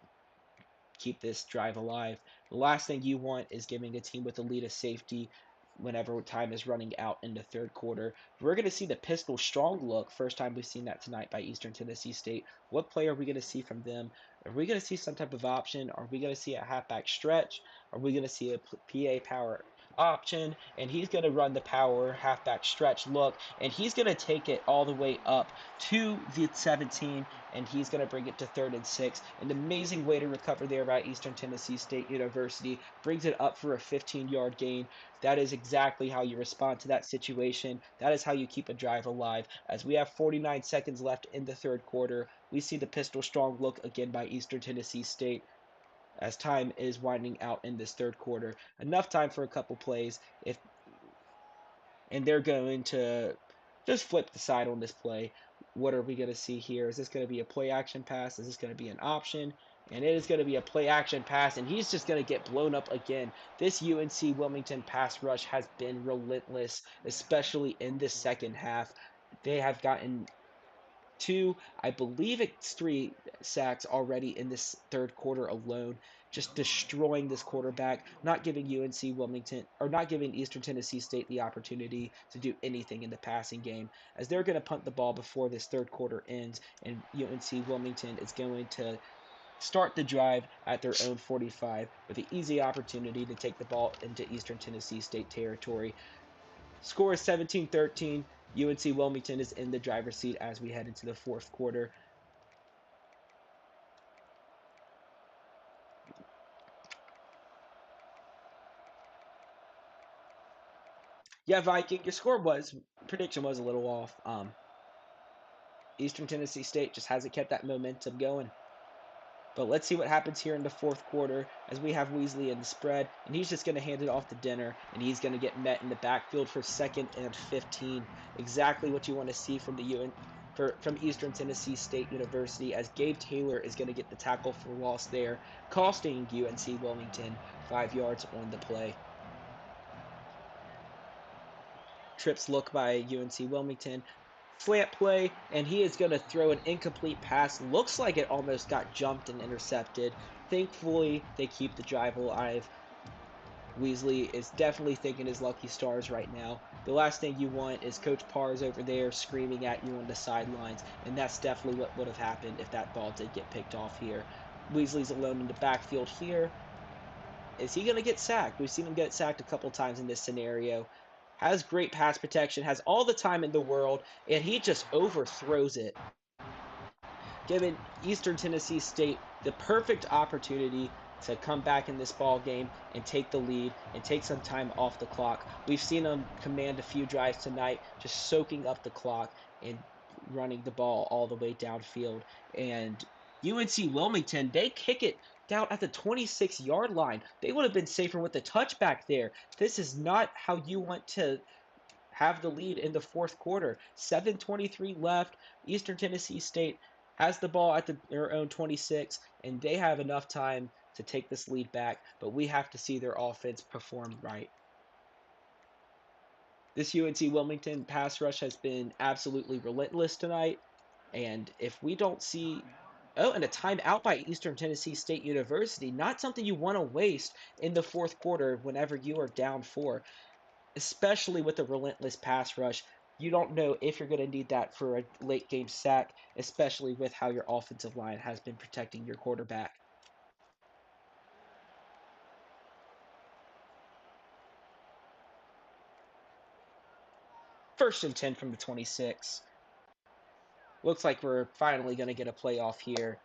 keep this drive alive. The last thing you want is giving a team with a lead a safety whenever time is running out in the 3rd quarter. We're going to see the pistol strong look. First time we've seen that tonight by Eastern Tennessee State. What play are we going to see from them? Are we going to see some type of option? Are we going to see a halfback stretch? Are we going to see a PA power option, and he's going to run the power halfback stretch look, and he's going to take it all the way up to the 17, and he's going to bring it to 3rd and 6. An amazing way to recover there by Eastern Tennessee State University. Brings it up for a 15-yard gain. That is exactly how you respond to that situation. That is how you keep a drive alive. As we have 49 seconds left in the 3rd quarter, we see the pistol strong look again by Eastern Tennessee State as time is winding out in this 3rd quarter. Enough time for a couple plays, and they're going to just flip the side on this play. What are we going to see here? Is this going to be a play action pass? Is this going to be an option? And it is going to be a play action pass, and he's just going to get blown up again. This UNC-Wilmington pass rush has been relentless, especially in the second half. They have gotten 2, I believe it's 3 sacks already in this 3rd quarter alone, just destroying this quarterback, not giving UNC-Wilmington, or not giving Eastern Tennessee State the opportunity to do anything in the passing game, as they're going to punt the ball before this 3rd quarter ends, and UNC-Wilmington is going to start the drive at their own 45 with an easy opportunity to take the ball into Eastern Tennessee State territory. Score is 17-13. UNC-Wilmington is in the driver's seat as we head into the 4th quarter. Yeah, Viking, your prediction was a little off. Eastern Tennessee State just hasn't kept that momentum going. But let's see what happens here in the 4th quarter as we have Weasley in the spread, and he's just going to hand it off to Dinner, and he's going to get met in the backfield for 2nd and 15. Exactly what you want to see from from Eastern Tennessee State University, as Gabe Taylor is going to get the tackle for loss there, costing UNC Wilmington 5 yards on the play. Trips look by UNC Wilmington. Slant play, and he is going to throw an incomplete pass. Looks like it almost got jumped and intercepted. Thankfully, they keep the drive alive. Weasley is definitely thinking his lucky stars right now. The last thing you want is Coach Pars over there screaming at you on the sidelines, and that's definitely what would have happened if that ball did get picked off here. Weasley's alone in the backfield here. Is he going to get sacked? We've seen him get sacked a couple times in this scenario. Has great pass protection, has all the time in the world, and he just overthrows it, giving Eastern Tennessee State the perfect opportunity to come back in this ball game and take the lead and take some time off the clock. We've seen them command a few drives tonight, just soaking up the clock and running the ball all the way downfield. And UNC Wilmington, they kick it down at the 26-yard line. They would have been safer with the touchback there. This is not how you want to have the lead in the 4th quarter. 7:23 left. Eastern Tennessee State has the ball at their own 26, and they have enough time to take this lead back, but we have to see their offense perform right. This UNC Wilmington pass rush has been absolutely relentless tonight, and if we don't see... Oh, and a timeout by Eastern Tennessee State University. Not something you want to waste in the 4th quarter whenever you are down 4, especially with a relentless pass rush. You don't know if you're going to need that for a late game sack, especially with how your offensive line has been protecting your quarterback. First and 10 from the 26. Looks like we're finally going to get a playoff here.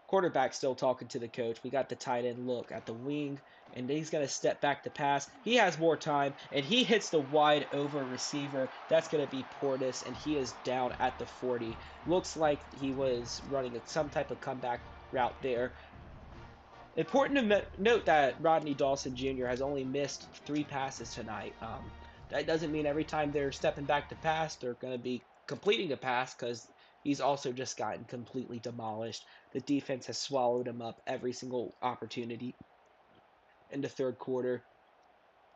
Quarterback still talking to the coach. We got the tight end look at the wing, and he's going to step back to pass. He has more time, and he hits the wide over receiver. That's going to be Portis, and he is down at the 40. Looks like he was running some type of comeback route there. Important to note that Rodney Dawson Jr. has only missed 3 passes tonight. That doesn't mean every time they're stepping back to pass, they're going to be completing a pass, because he's also just gotten completely demolished. The defense has swallowed him up every single opportunity in the 3rd quarter.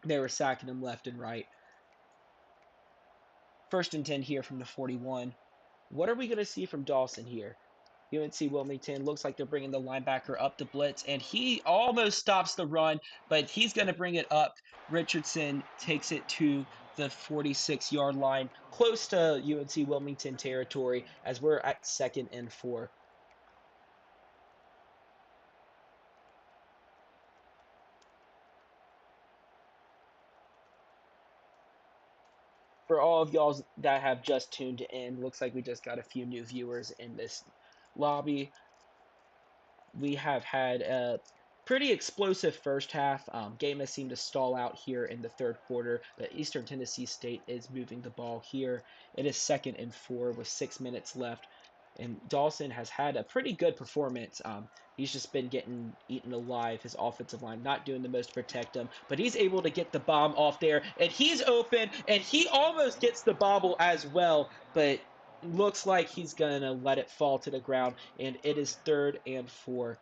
They were sacking him left and right. First and 10 here from the 41. What are we going to see from Dawson here? UNC Wilmington looks like they're bringing the linebacker up to blitz, and he almost stops the run, but he's going to bring it up. Richardson takes it to the 46-yard line, close to UNC Wilmington territory, as we're at 2nd and 4. For all of y'all that have just tuned in, looks like we just got a few new viewers in this lobby. We have had a pretty explosive first half. Game has seemed to stall out here in the third quarter, but Eastern Tennessee State is moving the ball here. It is 2nd and 4 with 6 minutes left. And Dawson has had a pretty good performance. He's just been getting eaten alive. His offensive line not doing the most to protect him, but he's able to get the bomb off there, and he's open, and he almost gets the bobble as well, but looks like he's going to let it fall to the ground, and it is 3rd and 4.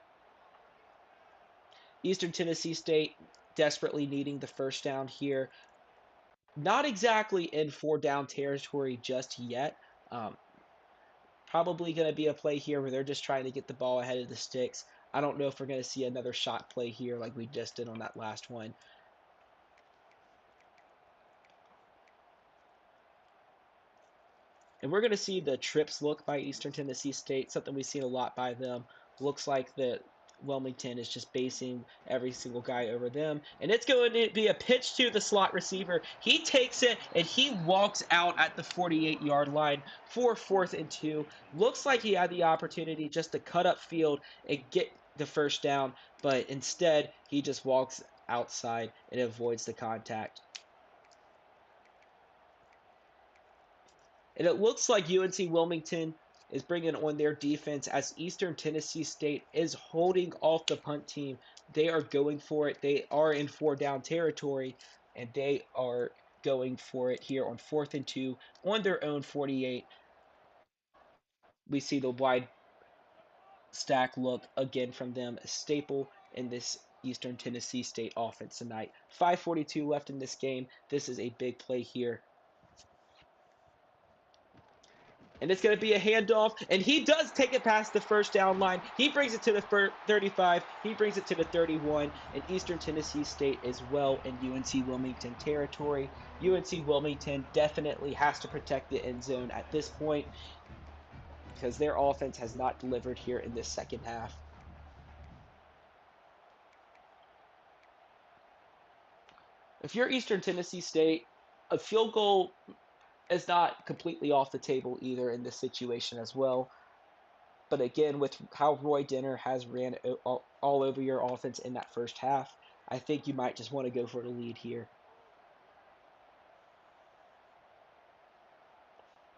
Eastern Tennessee State desperately needing the first down here. Not exactly in 4-down territory just yet. Probably going to be a play here where they're just trying to get the ball ahead of the sticks. I don't know if we're going to see another shot play here like we just did on that last one. And we're going to see the trips look by Eastern Tennessee State, something we've seen a lot by them. Looks like that Wilmington is just basing every single guy over them. And it's going to be a pitch to the slot receiver. He takes it, and he walks out at the 48-yard line for 4th and 2. Looks like he had the opportunity just to cut up field and get the first down, but instead he just walks outside and avoids the contact. And it looks like UNC-Wilmington is bringing on their defense as Eastern Tennessee State is holding off the punt team. They are going for it. They are in 4-down territory, and they are going for it here on 4th and 2 on their own 48. We see the wide stack look again from them, a staple in this Eastern Tennessee State offense tonight. 5:42 left in this game. This is a big play here. And it's going to be a handoff, and he does take it past the first down line. He brings it to the 35. He brings it to the 31, and Eastern Tennessee State is well in UNC-Wilmington territory. UNC-Wilmington definitely has to protect the end zone at this point because their offense has not delivered here in this second half. If you're Eastern Tennessee State, a field goal is not completely off the table either in this situation as well. But again, with how Roy Denner has ran all over your offense in that first half, I think you might just want to go for the lead here.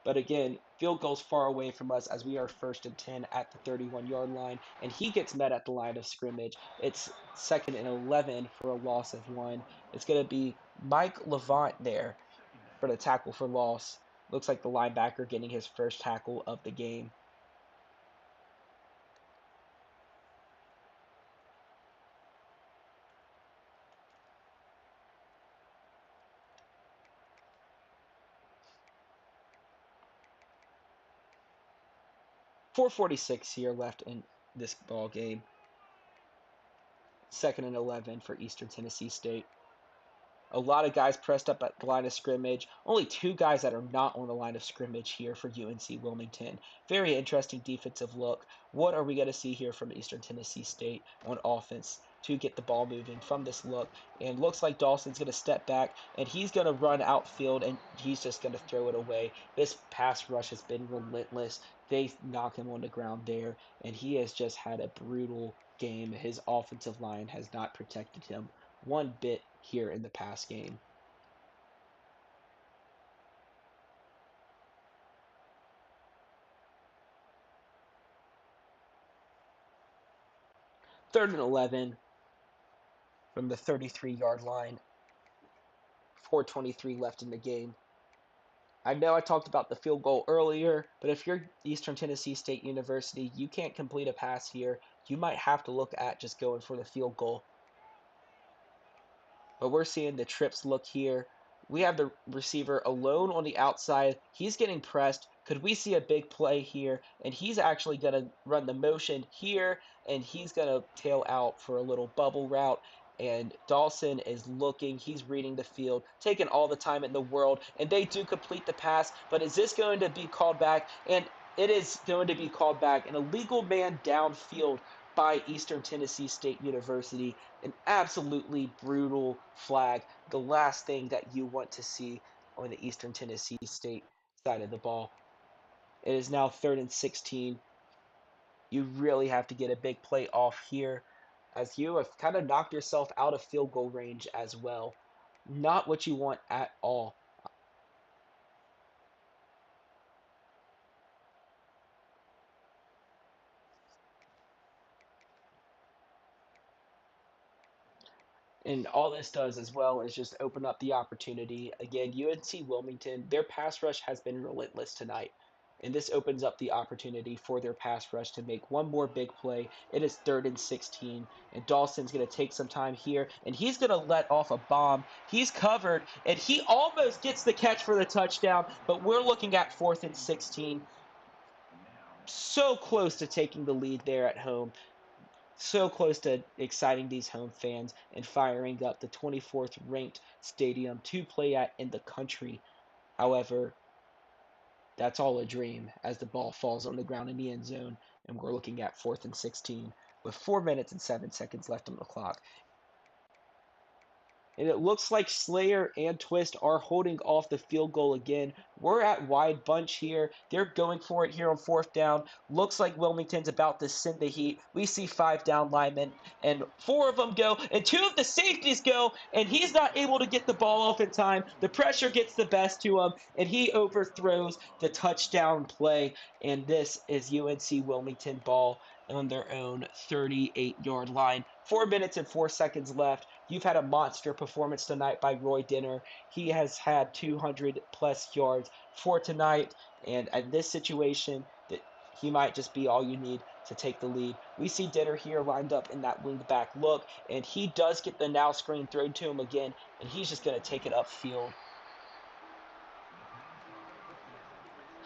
But again, field goal's far away from us as we are 1st and 10 at the 31-yard line, and he gets met at the line of scrimmage. It's 2nd and 11 for a loss of 1. It's going to be Mike Levant there for the tackle for loss. Looks like the linebacker getting his first tackle of the game. .446 here left in this ball game. 2nd and 11 for Eastern Tennessee State. A lot of guys pressed up at the line of scrimmage. Only 2 guys that are not on the line of scrimmage here for UNC-Wilmington. Very interesting defensive look. What are we going to see here from Eastern Tennessee State on offense to get the ball moving from this look? And looks like Dawson's going to step back, and he's going to run outfield, and he's just going to throw it away. This pass rush has been relentless. They knock him on the ground there, and he has just had a brutal game. His offensive line has not protected him one bit here in the past game. Third and 11 from the 33-yard line. 4:23 left in the game. I know I talked about the field goal earlier, but if you're Eastern Tennessee State University, you can't complete a pass here. You might have to look at just going for the field goal. But we're seeing the trips look here. We have the receiver alone on the outside. He's getting pressed. Could we see a big play here? And he's actually going to run the motion here, and he's going to tail out for a little bubble route. And Dawson is looking. He's reading the field, taking all the time in the world. And they do complete the pass. But is this going to be called back? And it is going to be called back. An illegal man downfield by Eastern Tennessee State University. An absolutely brutal flag. The last thing that you want to see on the Eastern Tennessee State side of the ball. It is now 3rd and 16. You really have to get a big play off here, as you have kind of knocked yourself out of field goal range as well. Not what you want at all. And all this does as well is just open up the opportunity. Again, UNC-Wilmington, their pass rush has been relentless tonight. And this opens up the opportunity for their pass rush to make one more big play. It is 3rd and 16. And Dawson's going to take some time here. And he's going to let off a bomb. He's covered. And he almost gets the catch for the touchdown. But we're looking at 4th and 16. So close to taking the lead there at home. So close to exciting these home fans and firing up the 24th ranked stadium to play at in the country. However, that's all a dream as the ball falls on the ground in the end zone, and we're looking at 4th and 16 with 4 minutes and 7 seconds left on the clock. And it looks like Slayer and Twist are holding off the field goal again. We're at wide bunch here. They're going for it here on 4th down. Looks like Wilmington's about to send the heat. We see 5 down linemen, and 4 of them go, and 2 of the safeties go, and he's not able to get the ball off in time. The pressure gets the best to him, and he overthrows the touchdown play. And this is UNC-Wilmington ball on their own 38-yard line. 4 minutes and 4 seconds left. You've had a monster performance tonight by Roy Dinner. He has had 200-plus yards for tonight, and in this situation, that he might just be all you need to take the lead. We see Dinner here lined up in that wing-back look, and he does get the now screen thrown to him again, and he's just going to take it upfield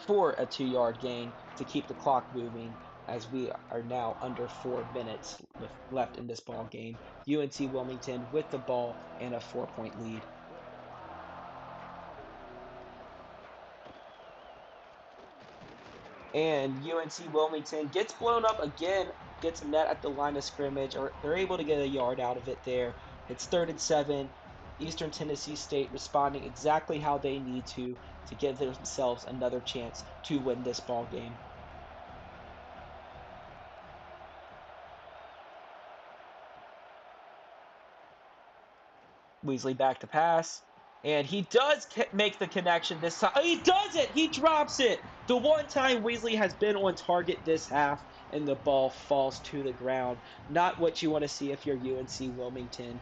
for a 2-yard gain to keep the clock moving, as we are now under 4 minutes left in this ball game. UNC-Wilmington with the ball and a 4-point lead. And UNC-Wilmington gets blown up again, gets met at the line of scrimmage, or they're able to get a yard out of it there. It's 3rd and 7. Eastern Tennessee State responding exactly how they need to give themselves another chance to win this ball game. Weasley back to pass, and he does make the connection this time. He does it! He drops it! The one time Weasley has been on target this half, and the ball falls to the ground. Not what you want to see if you're UNC Wilmington.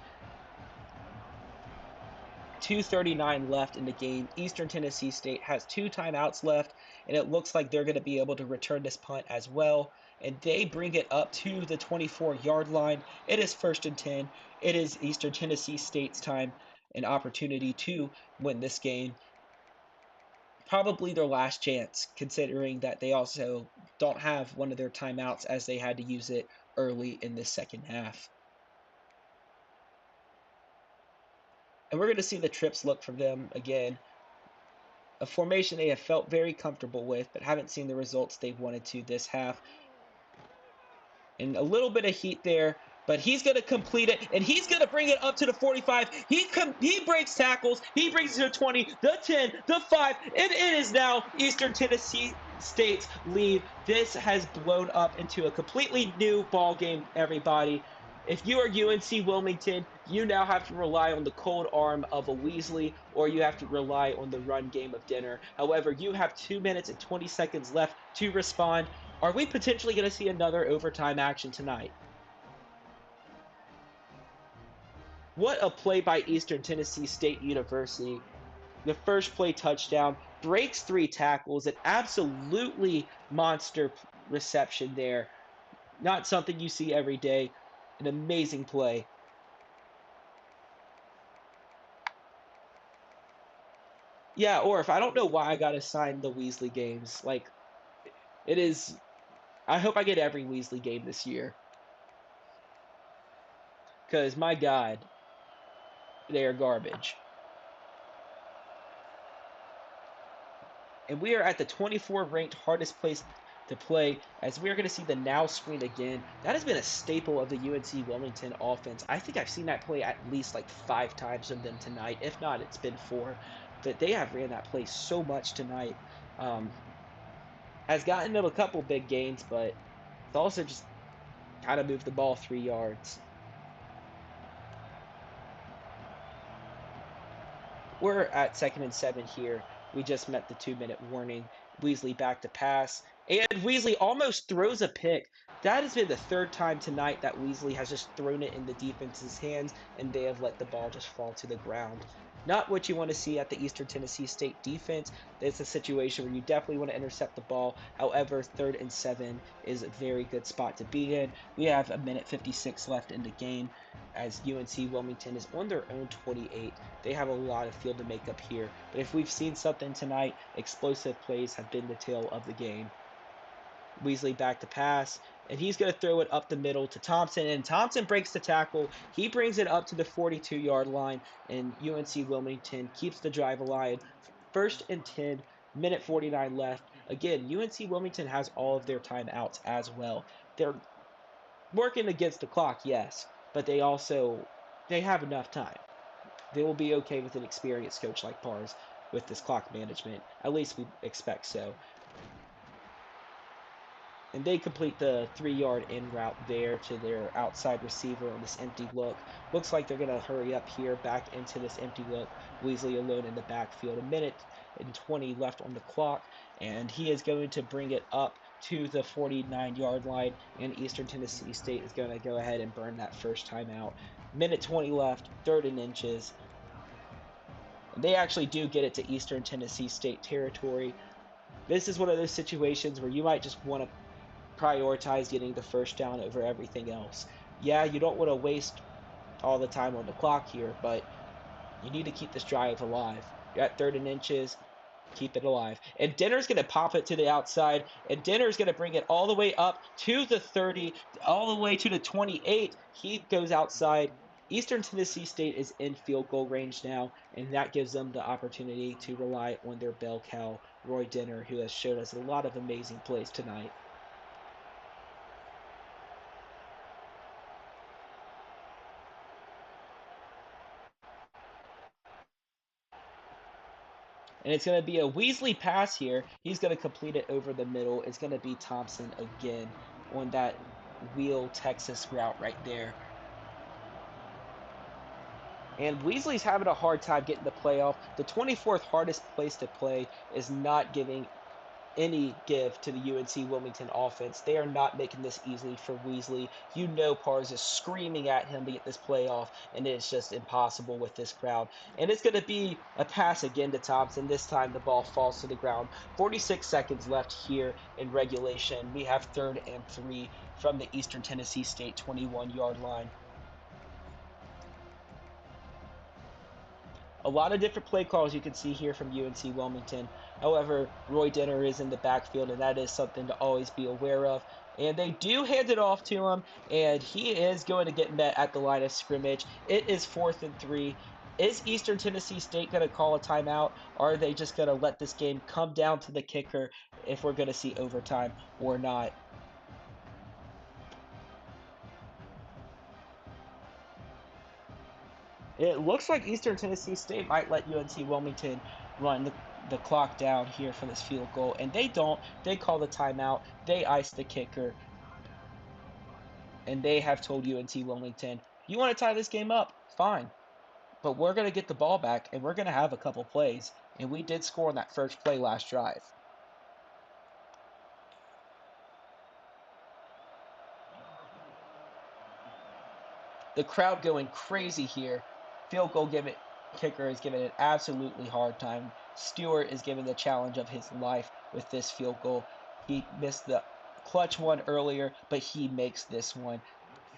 2:39 left in the game. Eastern Tennessee State has 2 timeouts left, and it looks like they're going to be able to return this punt as well. And they bring it up to the 24-yard line. It is 1st and 10. It is Eastern Tennessee State's time and opportunity to win this game. Probably their last chance, considering that they also don't have one of their timeouts as they had to use it early in the second half. And we're going to see the trips look from them again. A formation they have felt very comfortable with, but haven't seen the results they've wanted to this half. And a little bit of heat there, but he's going to complete it, and he's going to bring it up to the 45. He breaks tackles. He brings it to the 20, the 10, the 5, and it is now Eastern Tennessee State's lead. This has blown up into a completely new ball game, everybody. If you are UNC Wilmington, you now have to rely on the cold arm of a Weasley, or you have to rely on the run game of Dinner. However, you have 2 minutes and 20 seconds left to respond. Are we potentially going to see another overtime action tonight? What a play by Eastern Tennessee State University. The first play touchdown, breaks 3 tackles, an absolutely monster reception there. Not something you see every day. An amazing play. Yeah, or if I don't know why I got assigned the Weasley games. Like, it is... I hope I get every Weasley game this year. Because, my God, they are garbage. And we are at the 24th ranked hardest place to play, as we are going to see the now screen again. That has been a staple of the UNC Wilmington offense. I think I've seen that play at least like 5 times from them tonight. If not, it's been 4. that they have ran that play so much tonight. Has gotten them a couple big gains, but it's also just kind of moved the ball 3 yards. We're at 2nd and 7 here. We just met the 2-minute warning. Weasley back to pass, and Weasley almost throws a pick. That has been the 3rd time tonight that Weasley has just thrown it in the defense's hands, and they have let the ball just fall to the ground. Not what you want to see at the Eastern Tennessee State defense. It's a situation where you definitely want to intercept the ball. However, 3rd and 7 is a very good spot to be in. We have 1:56 left in the game as UNC-Wilmington is on their own 28. They have a lot of field to make up here. But if we've seen something tonight, explosive plays have been the tail of the game. Weasley back to pass, and he's going to throw it up the middle to Thompson, and Thompson breaks the tackle. He brings it up to the 42-yard line, and UNC-Wilmington keeps the drive alive. 1st and 10, minute 49 left. Again, UNC-Wilmington has all of their timeouts as well. They're working against the clock, yes, but they have enough time. They will be okay with an experienced coach like Pars with this clock management. At least we expect so. And they complete the 3-yard in route there to their outside receiver on this empty look. Looks like they're going to hurry up here back into this empty look. Weasley alone in the backfield. 1:20 left on the clock. And he is going to bring it up to the 49-yard line. And Eastern Tennessee State is going to go ahead and burn that first timeout. 1:20 left, 3rd and inches. They actually do get it to Eastern Tennessee State territory. This is one of those situations where you might just want to prioritize getting the first down over everything else. Yeah, you don't want to waste all the time on the clock here, but you need to keep this drive alive. You're at 3rd and inches. Keep it alive. And Dinner's going to pop it to the outside, and Dinner's going to bring it all the way up to the 30, all the way to the 28. He goes outside. Eastern Tennessee State is in field goal range now, and that gives them the opportunity to rely on their bell cow, Roy Dinner, who has showed us a lot of amazing plays tonight. And it's going to be a Weasley pass here. He's going to complete it over the middle. It's going to be Thompson again on that wheel Texas route right there. And Weasley's having a hard time getting the playoff. The 24th hardest place to play is not giving any give to the UNC-Wilmington offense. They are not making this easy for Weasley. You know Pars is screaming at him to get this playoff, and it's just impossible with this crowd. And it's going to be a pass again to Thompson. This time the ball falls to the ground. 46 seconds left here in regulation. We have 3rd and 3 from the Eastern Tennessee State 21-yard line. A lot of different play calls you can see here from UNC-Wilmington. However, Roy Dinner is in the backfield, and that is something to always be aware of. And they do hand it off to him, and he is going to get met at the line of scrimmage. It is 4th and 3. Is Eastern Tennessee State going to call a timeout, or are they just going to let this game come down to the kicker if we're going to see overtime or not? It looks like Eastern Tennessee State might let UNC-Wilmington run the clock down here for this field goal, and they don't. They call the timeout. They ice the kicker, and they have told UNC-Wilmington, you want to tie this game up? Fine. But we're going to get the ball back, and we're going to have a couple plays, and we did score on that first play last drive. The crowd going crazy here. Field goal kicker is given an absolutely hard time. Stewart is given the challenge of his life with this field goal. He missed the clutch one earlier, but he makes this one.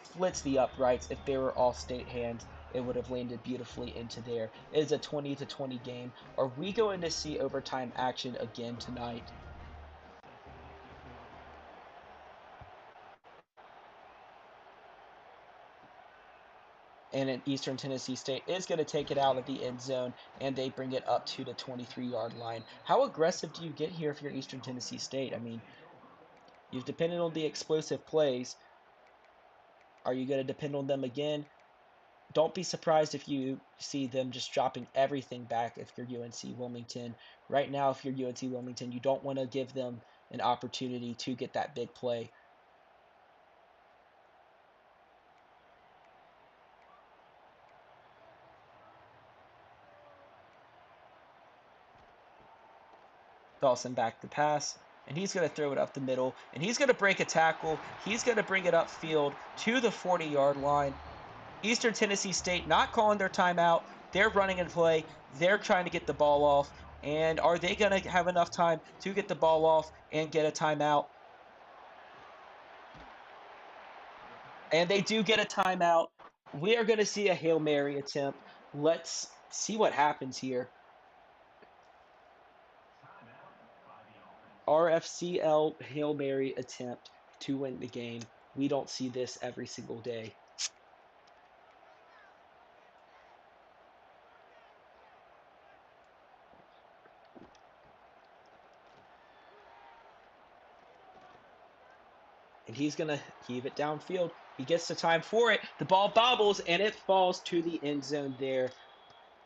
Splits the uprights. If they were all state hands, it would have landed beautifully into there. It is a 20-20 game. Are we going to see overtime action again tonight? And Eastern Tennessee State is going to take it out of the end zone, and they bring it up to the 23-yard line. How aggressive do you get here if you're Eastern Tennessee State? I mean, you've depended on the explosive plays. Are you going to depend on them again? don't be surprised if you see them just dropping everything back if you're UNC Wilmington. Right now, if you're UNC Wilmington, you don't want to give them an opportunity to get that big play. Dawson back to pass, and he's going to throw it up the middle, and he's going to break a tackle. He's going to bring it upfield to the 40-yard line. Eastern Tennessee State not calling their timeout. They're running in play. They're trying to get the ball off. And are they going to have enough time to get the ball off and get a timeout? And they do get a timeout. We are going to see a Hail Mary attempt. Let's see what happens here. RFCL Hail Mary attempt to win the game. We don't see this every single day. And he's going to heave it downfield. He gets the time for it. The ball bobbles, and it falls to the end zone there.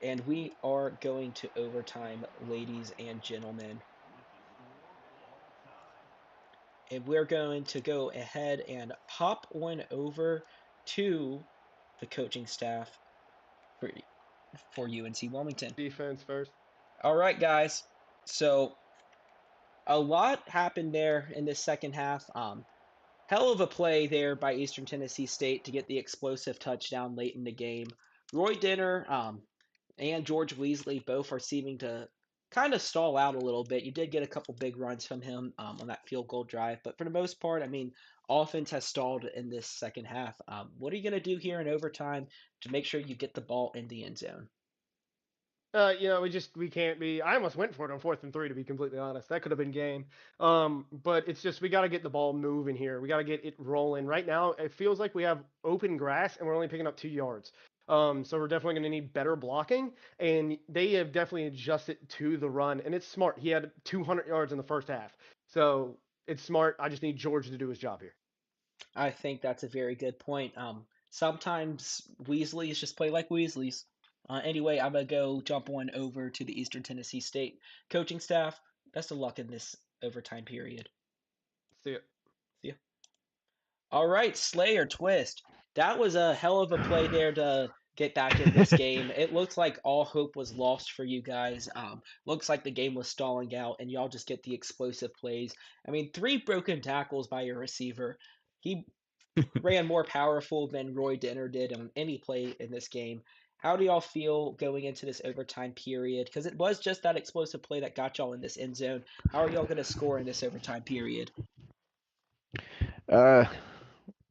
And we are going to overtime, ladies and gentlemen. And we're going to go ahead and hop on over to the coaching staff for UNC Wilmington. Defense first. All right, guys. So a lot happened there in the second half. Hell of a play there by Eastern Tennessee State to get the explosive touchdown late in the game. Roy Dinner and George Weasley both are seeming to kind of stall out a little bit. You did get a couple big runs from him on that field goal drive, but for the most part, I mean, offense has stalled in this second half. What are you going to do here in overtime to make sure you get the ball in the end zone? We can't be. I almost went for it on 4th and 3, to be completely honest. That could have been game. But it's just we got to get the ball moving here. We got to get it rolling. Right now, it feels like we have open grass and we're only picking up 2 yards. So we're definitely going to need better blocking, and they have definitely adjusted to the run, and it's smart. He had 200 yards in the first half, so it's smart. I just need George to do his job here. I think that's a very good point. Sometimes Weasleys just play like Weasleys. Anyway, I'm going to go jump on over to the Eastern Tennessee State coaching staff. Best of luck in this overtime period. See ya. See ya. All right, Slayer Twist. That was a hell of a play there to get back in this game. It looks like all hope was lost for you guys. Looks like the game was stalling out, and y'all just get the explosive plays. I mean, 3 broken tackles by your receiver. He ran more powerful than Roy Dinner did on any play in this game. How do y'all feel going into this overtime period? Because it was just that explosive play that got y'all in this end zone. How are y'all going to score in this overtime period?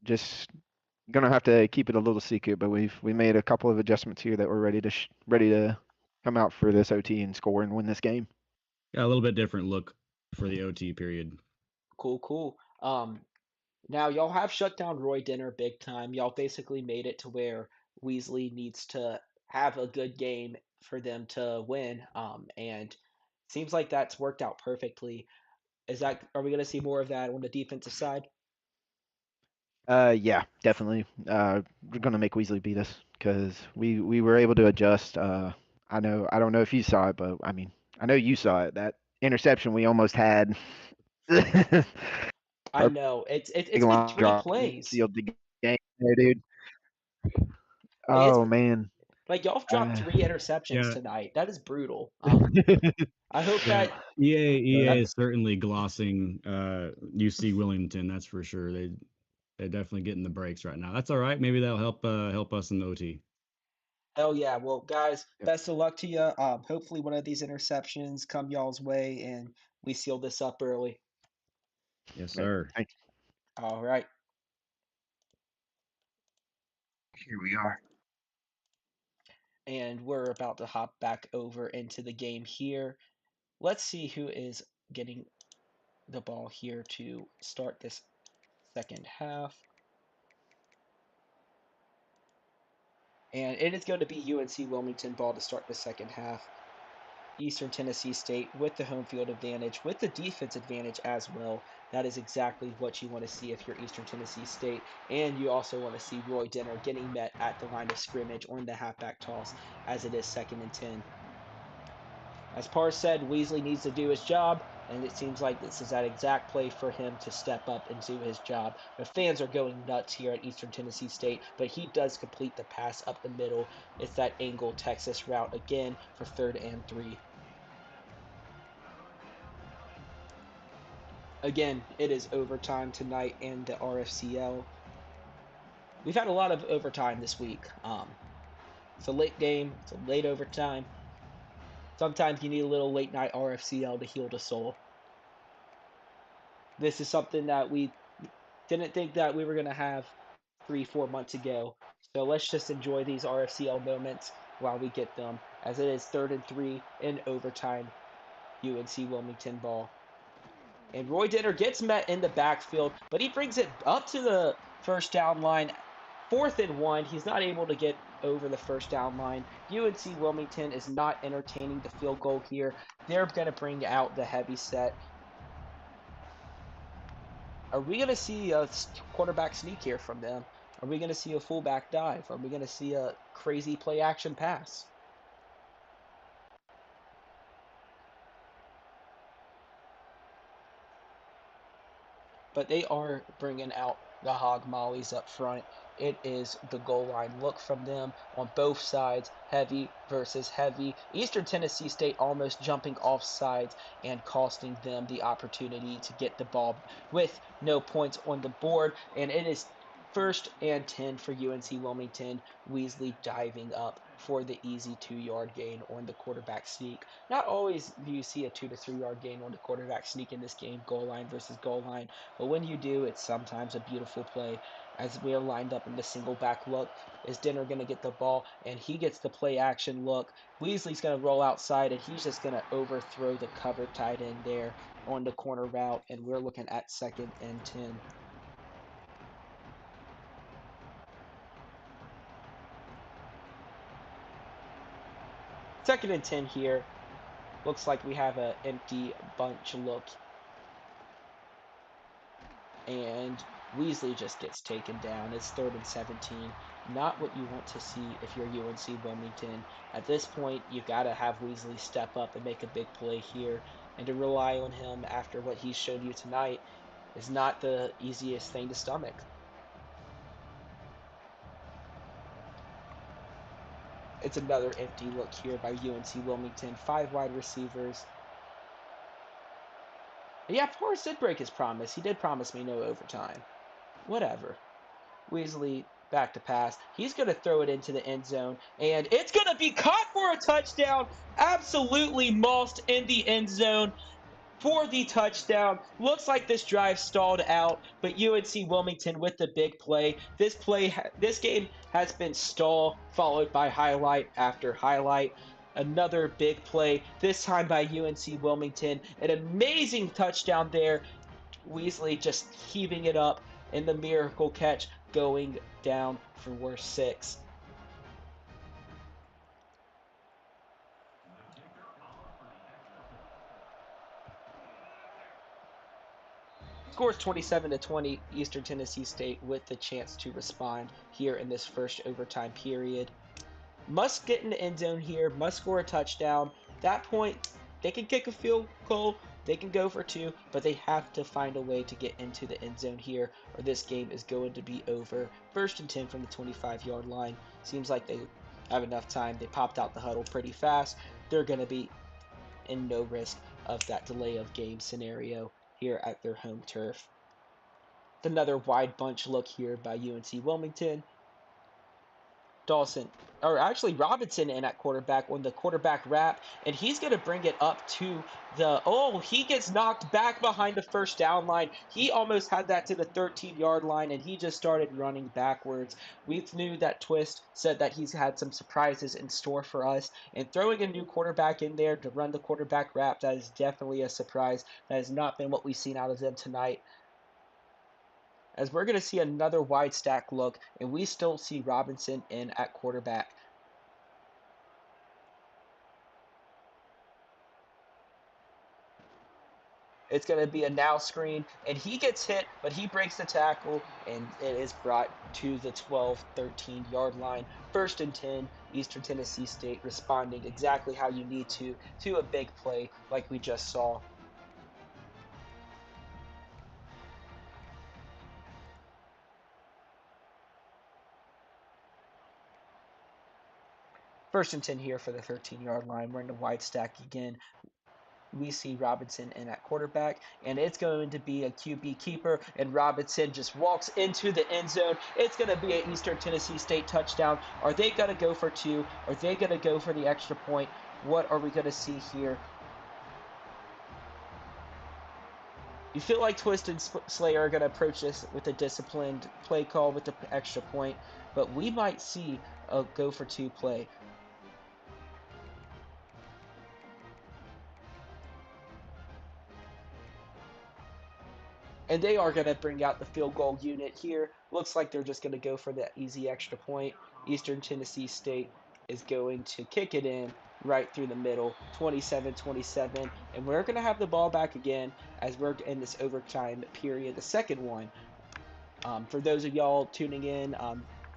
Just gonna have to keep it a little secret, but we made a couple of adjustments here that we're ready to come out for this OT and score and win this game. Yeah, a little bit different look for the OT period. Cool. Now y'all have shut down Roy Dinner big time. Y'all basically made it to where Weasley needs to have a good game for them to win. And seems like that's worked out perfectly. Are we gonna see more of that on the defensive side? Yeah, definitely. We're gonna make Weasley beat us because we were able to adjust. I don't know if you saw it, but I mean, I know you saw it. That interception we almost had. I know. It's been 3 plays. Sealed the game there, dude. Like, Oh man. Like y'all dropped 3 interceptions tonight. That is brutal. I hope that EA is certainly glossing UC Wilmington. That's for sure. They're definitely getting the breaks right now. That's all right. Maybe that'll help us in the OT. Hell yeah. Well, guys, best of luck to you. Hopefully one of these interceptions come y'all's way and we seal this up early. Yes, sir. Thank you. All right. Here we are. And we're about to hop back over into the game here. Let's see who is getting the ball here to start this second half. And it is going to be UNC Wilmington ball to start the second half. Eastern Tennessee State with the home field advantage, with the defense advantage as well. That is exactly what you want to see if you're Eastern Tennessee State. And you also want to see Roy Denner getting met at the line of scrimmage on the halfback toss as it is 2nd and 10. As Parr said, Weasley needs to do his job, and it seems like this is that exact play for him to step up and do his job. The fans are going nuts here at Eastern Tennessee State, but he does complete the pass up the middle. It's that angle Texas route again for 3rd and 3. Again, it is overtime tonight in the RFCL. We've had a lot of overtime this week. It's a late game. It's a late overtime. Sometimes you need a little late night RFCL to heal the soul. This is something that we didn't think that we were going to have 3-4 months ago. So let's just enjoy these RFCL moments while we get them, as it is 3rd and 3 in overtime, UNC-Wilmington ball. And Roy Denner gets met in the backfield, but he brings it up to the first down line. 4th and 1, he's not able to get over the first down line. UNC-Wilmington is not entertaining the field goal here. They're going to bring out the heavy set. Are we going to see a quarterback sneak here from them? Are we going to see a fullback dive? Are we going to see a crazy play action pass? But they are bringing out the hog mollies up front. It is the goal line look from them on both sides, heavy versus heavy. Eastern Tennessee State almost jumping off sides and costing them the opportunity to get the ball with no points on the board. And it is 1st and 10 for UNC-Wilmington. Weasley diving up for the easy 2-yard gain on the quarterback sneak. Not always do you see a 2 to 3 yard gain on the quarterback sneak in this game, goal line versus goal line. But when you do, it's sometimes a beautiful play. As we are lined up in the single back look, is Denner going to get the ball? And he gets the play action look. Weasley's going to roll outside, and he's just going to overthrow the cover tight end there on the corner route. And we're looking at 2nd and 10. Second and 10 here. Looks like we have an empty bunch look. And Weasley just gets taken down. It's 3rd and 17. Not what you want to see if you're UNC Wilmington. At this point, you got to have Weasley step up and make a big play here. And to rely on him after what he's shown you tonight is not the easiest thing to stomach. It's another empty look here by UNC Wilmington. 5 wide receivers. Yeah, Forrest did break his promise. He did promise me no overtime. Whatever. Weasley back to pass. He's going to throw it into the end zone, and it's going to be caught for a touchdown. Absolutely mossed in the end zone for the touchdown. Looks like this drive stalled out, but UNC Wilmington with the big play. This game has been stall followed by highlight after highlight. Another big play, this time by UNC Wilmington. An amazing touchdown there. Weasley just heaving it up in the miracle catch, going down for 6. Scores 27-20. Eastern Tennessee State with the chance to respond here in this first overtime period. Must get in the end zone here, must score a touchdown. At that point, they can kick a field goal, they can go for 2, but they have to find a way to get into the end zone here, or this game is going to be over. 1st and 10 from the 25-yard line. Seems like they have enough time. They popped out the huddle pretty fast. They're going to be in no risk of that delay of game scenario here at their home turf. Another wide bunch look here by UNC Wilmington. Robinson in at quarterback on the quarterback wrap, and he's going to bring it up to he gets knocked back behind the first down line. He almost had that to the 13-yard line, and he just started running backwards. We knew that Twist said that he's had some surprises in store for us, and throwing a new quarterback in there to run the quarterback wrap, that is definitely a surprise. That has not been what we've seen out of them tonight. As we're going to see another wide stack look, and we still see Robinson in at quarterback. It's going to be a now screen, and he gets hit, but he breaks the tackle, and it is brought to the 12, 13-yard line. 1st and 10, Eastern Tennessee State responding exactly how you need to a big play like we just saw. First and 10 here for the 13-yard line. We're in the wide stack again. We see Robinson in at quarterback, and it's going to be a QB keeper, and Robinson just walks into the end zone. It's going to be an Eastern Tennessee State touchdown. Are they going to go for 2? Are they going to go for the extra point? What are we going to see here? You feel like Twist and Slayer are going to approach this with a disciplined play call with the extra point, but we might see a go for 2 play. And they are going to bring out the field goal unit here. Looks like they're just going to go for that easy extra point. Eastern Tennessee State is going to kick it in right through the middle, 27-27. And we're going to have the ball back again as we're in this overtime period, the second one. For those of y'all tuning in,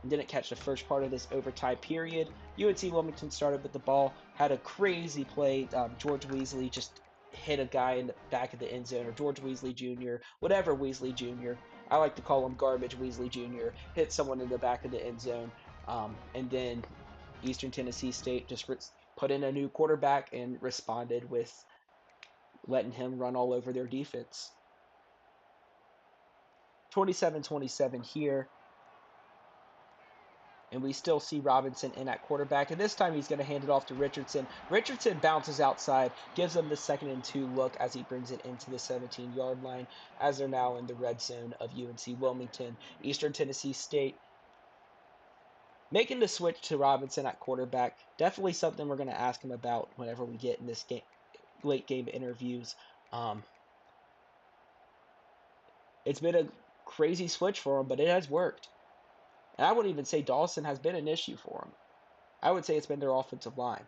didn't catch the first part of this overtime period, UNC-Wilmington started with the ball, had a crazy play. George Weasley just hit a guy in the back of the end zone, or George Weasley Jr., whatever Weasley Jr. I like to call him Garbage Weasley Jr., hit someone in the back of the end zone. And then Eastern Tennessee State just put in a new quarterback and responded with letting him run all over their defense. 27-27 here. And we still see Robinson in at quarterback. And this time he's going to hand it off to Richardson. Richardson bounces outside, gives them the 2nd and 2 look as he brings it into the 17-yard line as they're now in the red zone of UNC-Wilmington. Eastern Tennessee State making the switch to Robinson at quarterback. Definitely something we're going to ask him about whenever we get in this game, late game interviews. It's been a crazy switch for him, but it has worked. And I wouldn't even say Dawson has been an issue for him. I would say it's been their offensive line.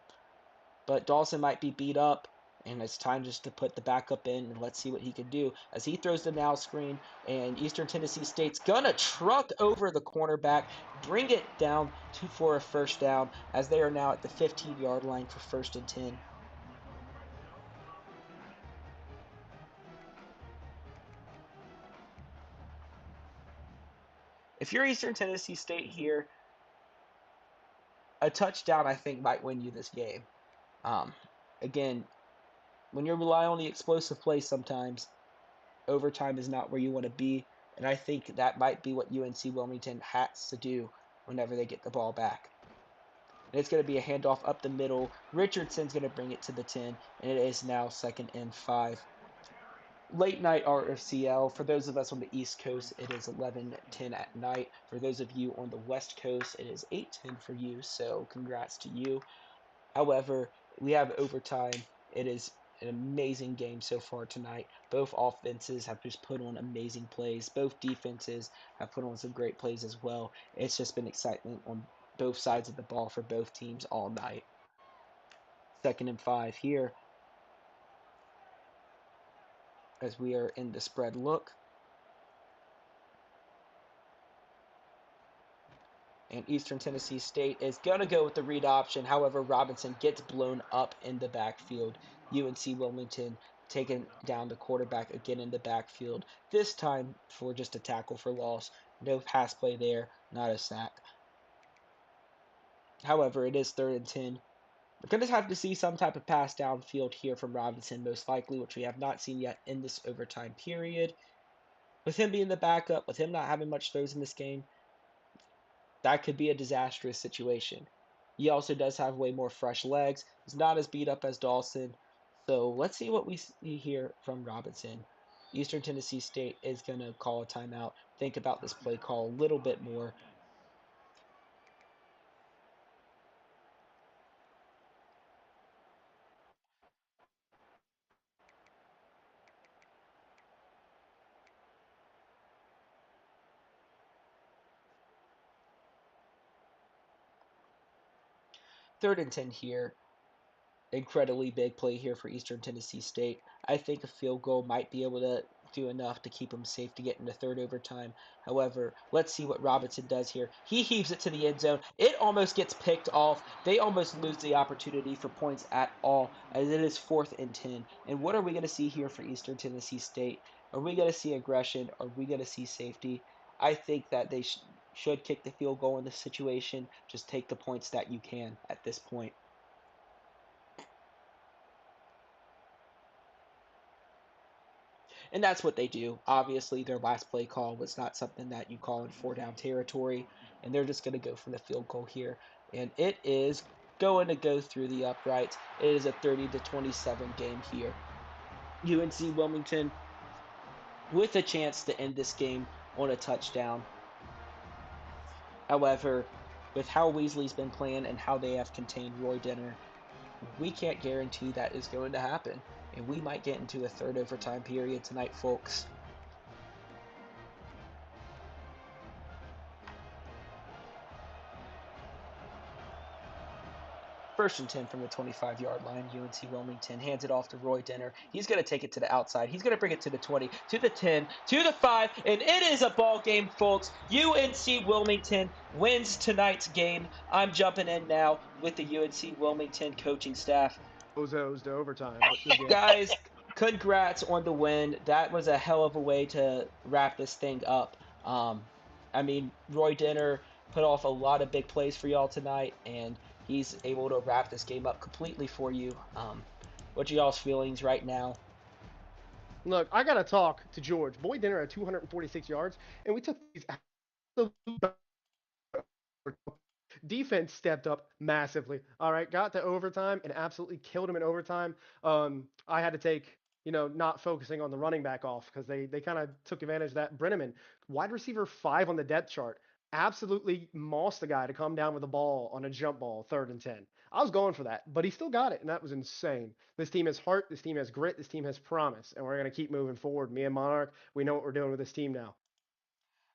But Dawson might be beat up, and it's time just to put the backup in, and let's see what he can do. As he throws the now screen, and Eastern Tennessee State's going to truck over the cornerback, bring it down for a first down, as they are now at the 15-yard line for 1st and 10. If you're Eastern Tennessee State here, a touchdown, I think, might win you this game. Again, when you rely on the explosive play sometimes, overtime is not where you want to be. And I think that might be what UNC Wilmington has to do whenever they get the ball back. And it's going to be a handoff up the middle. Richardson's going to bring it to the 10, and it is now 2nd and 5. Late night RFCL. For those of us on the East Coast, it is 11:10 at night. For those of you on the West Coast, it is 8:10 for you, so congrats to you. However, we have overtime. It is an amazing game so far tonight. Both offenses have just put on amazing plays. Both defenses have put on some great plays as well. It's just been excitement on both sides of the ball for both teams all night. 2nd and 5 here as we are in the spread look. And Eastern Tennessee State is going to go with the read option. However, Robinson gets blown up in the backfield. UNC Wilmington taking down the quarterback again in the backfield. This time for just a tackle for loss. No pass play there, not a sack. However, it is 3rd and 10. We're going to have to see some type of pass downfield here from Robinson, most likely, which we have not seen yet in this overtime period. With him being the backup, with him not having much throws in this game, that could be a disastrous situation. He also does have way more fresh legs. He's not as beat up as Dawson. So let's see what we see here from Robinson. Eastern Tennessee State is going to call a timeout. Think about this play call a little bit more. Third and 10 here. incredibly big play here for Eastern Tennessee State. I think a field goal might be able to do enough to keep them safe to get into third overtime. However, let's see what Robinson does here. He heaves it to the end zone. It almost gets picked off. They almost lose the opportunity for points at all, as it is 4th and 10. And what are we going to see here for Eastern Tennessee State? Are we going to see aggression? Are we going to see safety? I think that they should kick the field goal in this situation. Just take the points that you can at this point. And that's what they do. Obviously, their last play call was not something that you call in 4-down territory, and they're just going to go for the field goal here. And it is going to go through the uprights. It is a 30-27 game here. UNC Wilmington with a chance to end this game on a touchdown. However, with how Weasley's been playing and how they have contained Roy Denner, we can't guarantee that is going to happen. And we might get into a third overtime period tonight, folks. First and 10 from the 25-yard line. UNC Wilmington hands it off to Roy Denner. He's going to take it to the outside. He's going to bring it to the 20, to the 10, to the 5, and it is a ball game, folks. UNC Wilmington wins tonight's game. I'm jumping in now with the UNC Wilmington coaching staff. Ozos to overtime. But good game. Guys, congrats on the win. That was a hell of a way to wrap this thing up. I mean, Roy Denner put off a lot of big plays for y'all tonight, and he's able to wrap this game up completely for you. What are y'all's feelings right now? Look, I got to talk to George. Boy Dinner had 246 yards, and we took these absolute defense stepped up massively. All right, got to overtime and absolutely killed him in overtime. I had to take, not focusing on the running back off because they kind of took advantage of that. Brenneman, wide receiver 5 on the depth chart, absolutely mossed the guy to come down with the ball on a jump ball, 3rd and 10. I was going for that, but he still got it, and that was insane. This team has heart, this team has grit, this team has promise, and we're going to keep moving forward. Me and Monarch, we know what we're doing with this team now.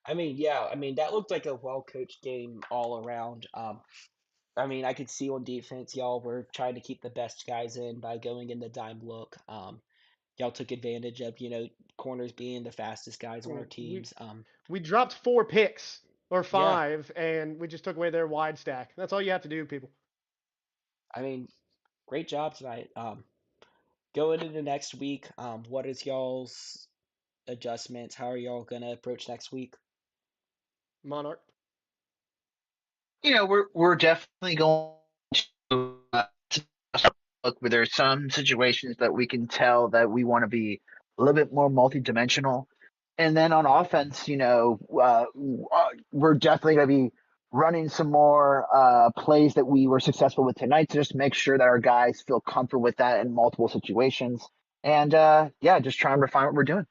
That looked like a well-coached game all around. I could see on defense, y'all were trying to keep the best guys in by going in the dime look. Y'all took advantage of, corners being the fastest guys on our teams. We dropped 4 picks or 5, and we just took away their wide stack. That's all you have to do, people. Great job tonight. Going into next week, what is y'all's adjustments? How are y'all gonna approach next week? Monarch. We're definitely going to look where there's some situations that we can tell that we want to be a little bit more multidimensional. And then on offense, we're definitely going to be running some more plays that we were successful with tonight to just make sure that our guys feel comfortable with that in multiple situations. And just try and refine what we're doing.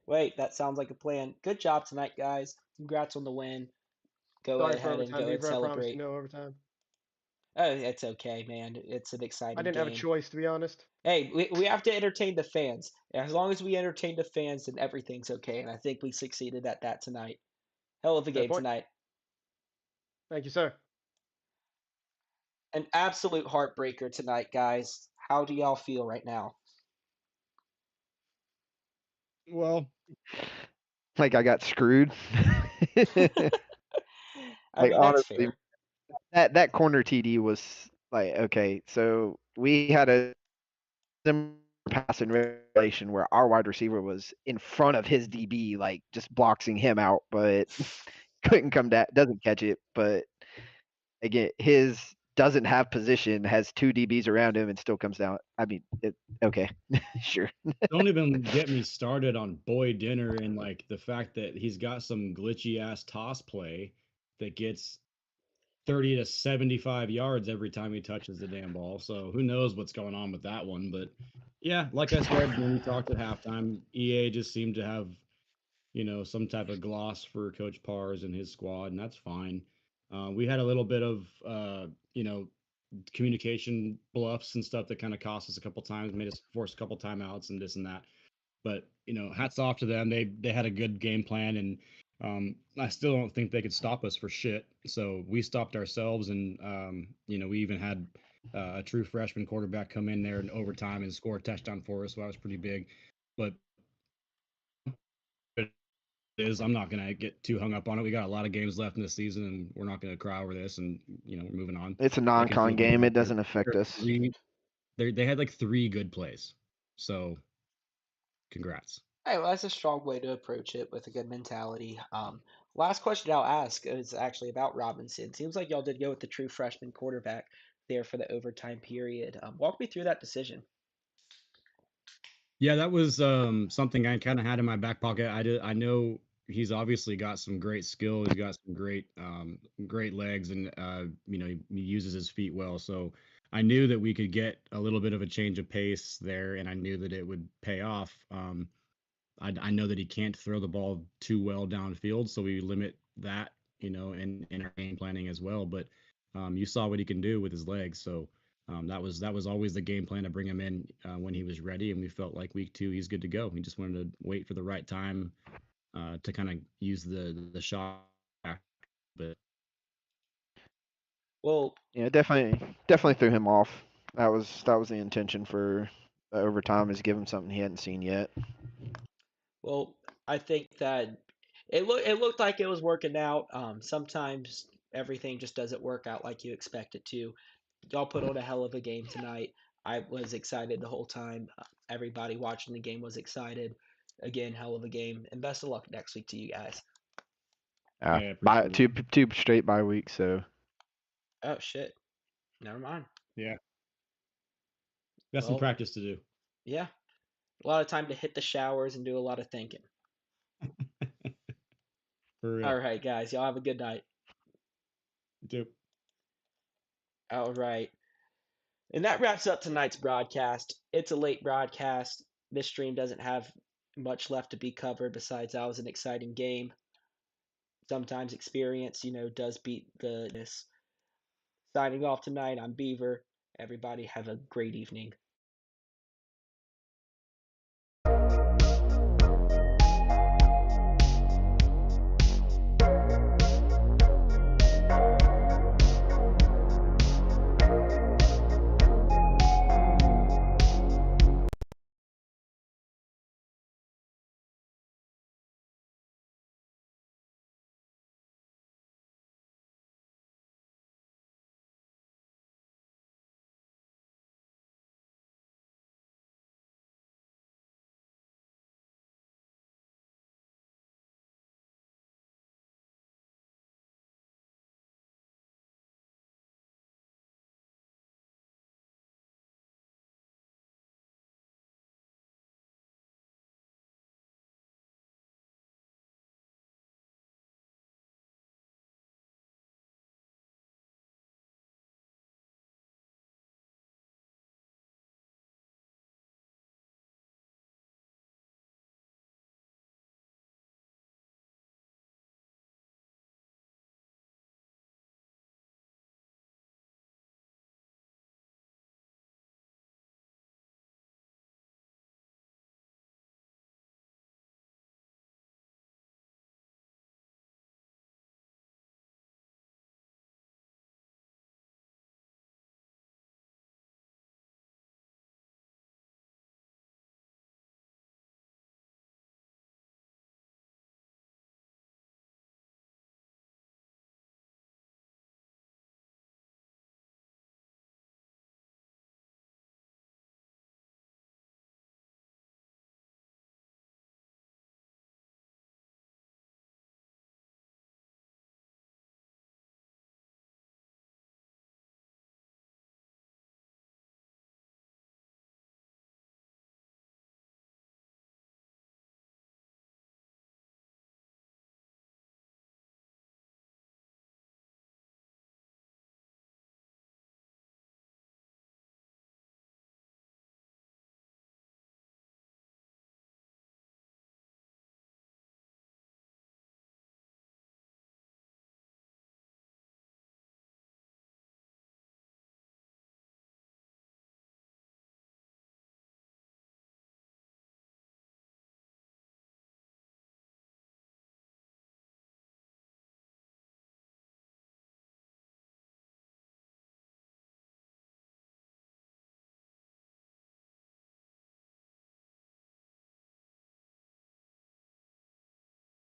Wait, that sounds like a plan. Good job tonight, guys. Congrats on the win. Go Sorry ahead and go and celebrate. No overtime. Oh, it's okay, man. It's an exciting I didn't game. have a choice, to be honest. Hey, we have to entertain the fans. As long as we entertain the fans, then everything's okay. And I think we succeeded at that tonight. Hell of a game tonight. Thank you, sir. An absolute heartbreaker tonight, guys. How do y'all feel right now? Well, like I got screwed. Honestly, that corner TD was like, okay, so we had a similar pass in regulation where our wide receiver was in front of his DB, like just boxing him out, but couldn't come down, doesn't catch it. But again, his doesn't have position, has 2 DBs around him, and still comes down. Okay, sure. Don't even get me started on Boy Dinner and like the fact that he's got some glitchy ass toss play that gets 30 to 75 yards every time he touches the damn ball. So who knows what's going on with that one. But yeah, like I said, when we talked at halftime, EA just seemed to have, some type of gloss for Coach Pars and his squad, and that's fine. We had a little bit of, communication bluffs and stuff that kind of cost us a couple times, made us force a couple timeouts and this and that. But, hats off to them. They had a good game plan, and I still don't think they could stop us for shit. So we stopped ourselves, and we even had a true freshman quarterback come in there in overtime and score a touchdown for us. So that was pretty big. But it is, I'm not going to get too hung up on it. We got a lot of games left in this season, and we're not going to cry over this. And we're moving on. It's a They can non-con feel good game. about It doesn't affect their us. They had like 3 good plays. So congrats. Hey, well, that's a strong way to approach it with a good mentality. Last question I'll ask is actually about Robinson. Seems like y'all did go with the true freshman quarterback there for the overtime period. Walk me through that decision. Yeah, that was something I kind of had in my back pocket. I know he's obviously got some great skill. He's got some great legs, and he uses his feet well. So I knew that we could get a little bit of a change of pace there, and I knew that it would pay off. I know that he can't throw the ball too well downfield, so we limit that, in our game planning as well. But you saw what he can do with his legs, so that was always the game plan to bring him in when he was ready, and we felt like week 2 he's good to go. We just wanted to wait for the right time to kind of use the shot. But Well, Yeah, definitely threw him off. That was the intention for the overtime, is give him something he hadn't seen yet. well, I think that it looked like it was working out. Sometimes everything just doesn't work out like you expect it to. Y'all put on a hell of a game tonight. I was excited the whole time. Everybody watching the game was excited. Again, hell of a game, and best of luck next week to you guys. Yeah, appreciate it. two straight bye weeks. So Oh shit, never mind. Yeah, got some Well, practice to do. yeah, a lot of time to hit the showers and do a lot of thinking. For real. All right, guys, y'all have a good night. You too. All right. And that wraps up tonight's broadcast. It's a late broadcast. This stream doesn't have much left to be covered besides that was an exciting game. Sometimes experience, does beat the this. Signing off tonight, I'm Beaver. Everybody have a great evening.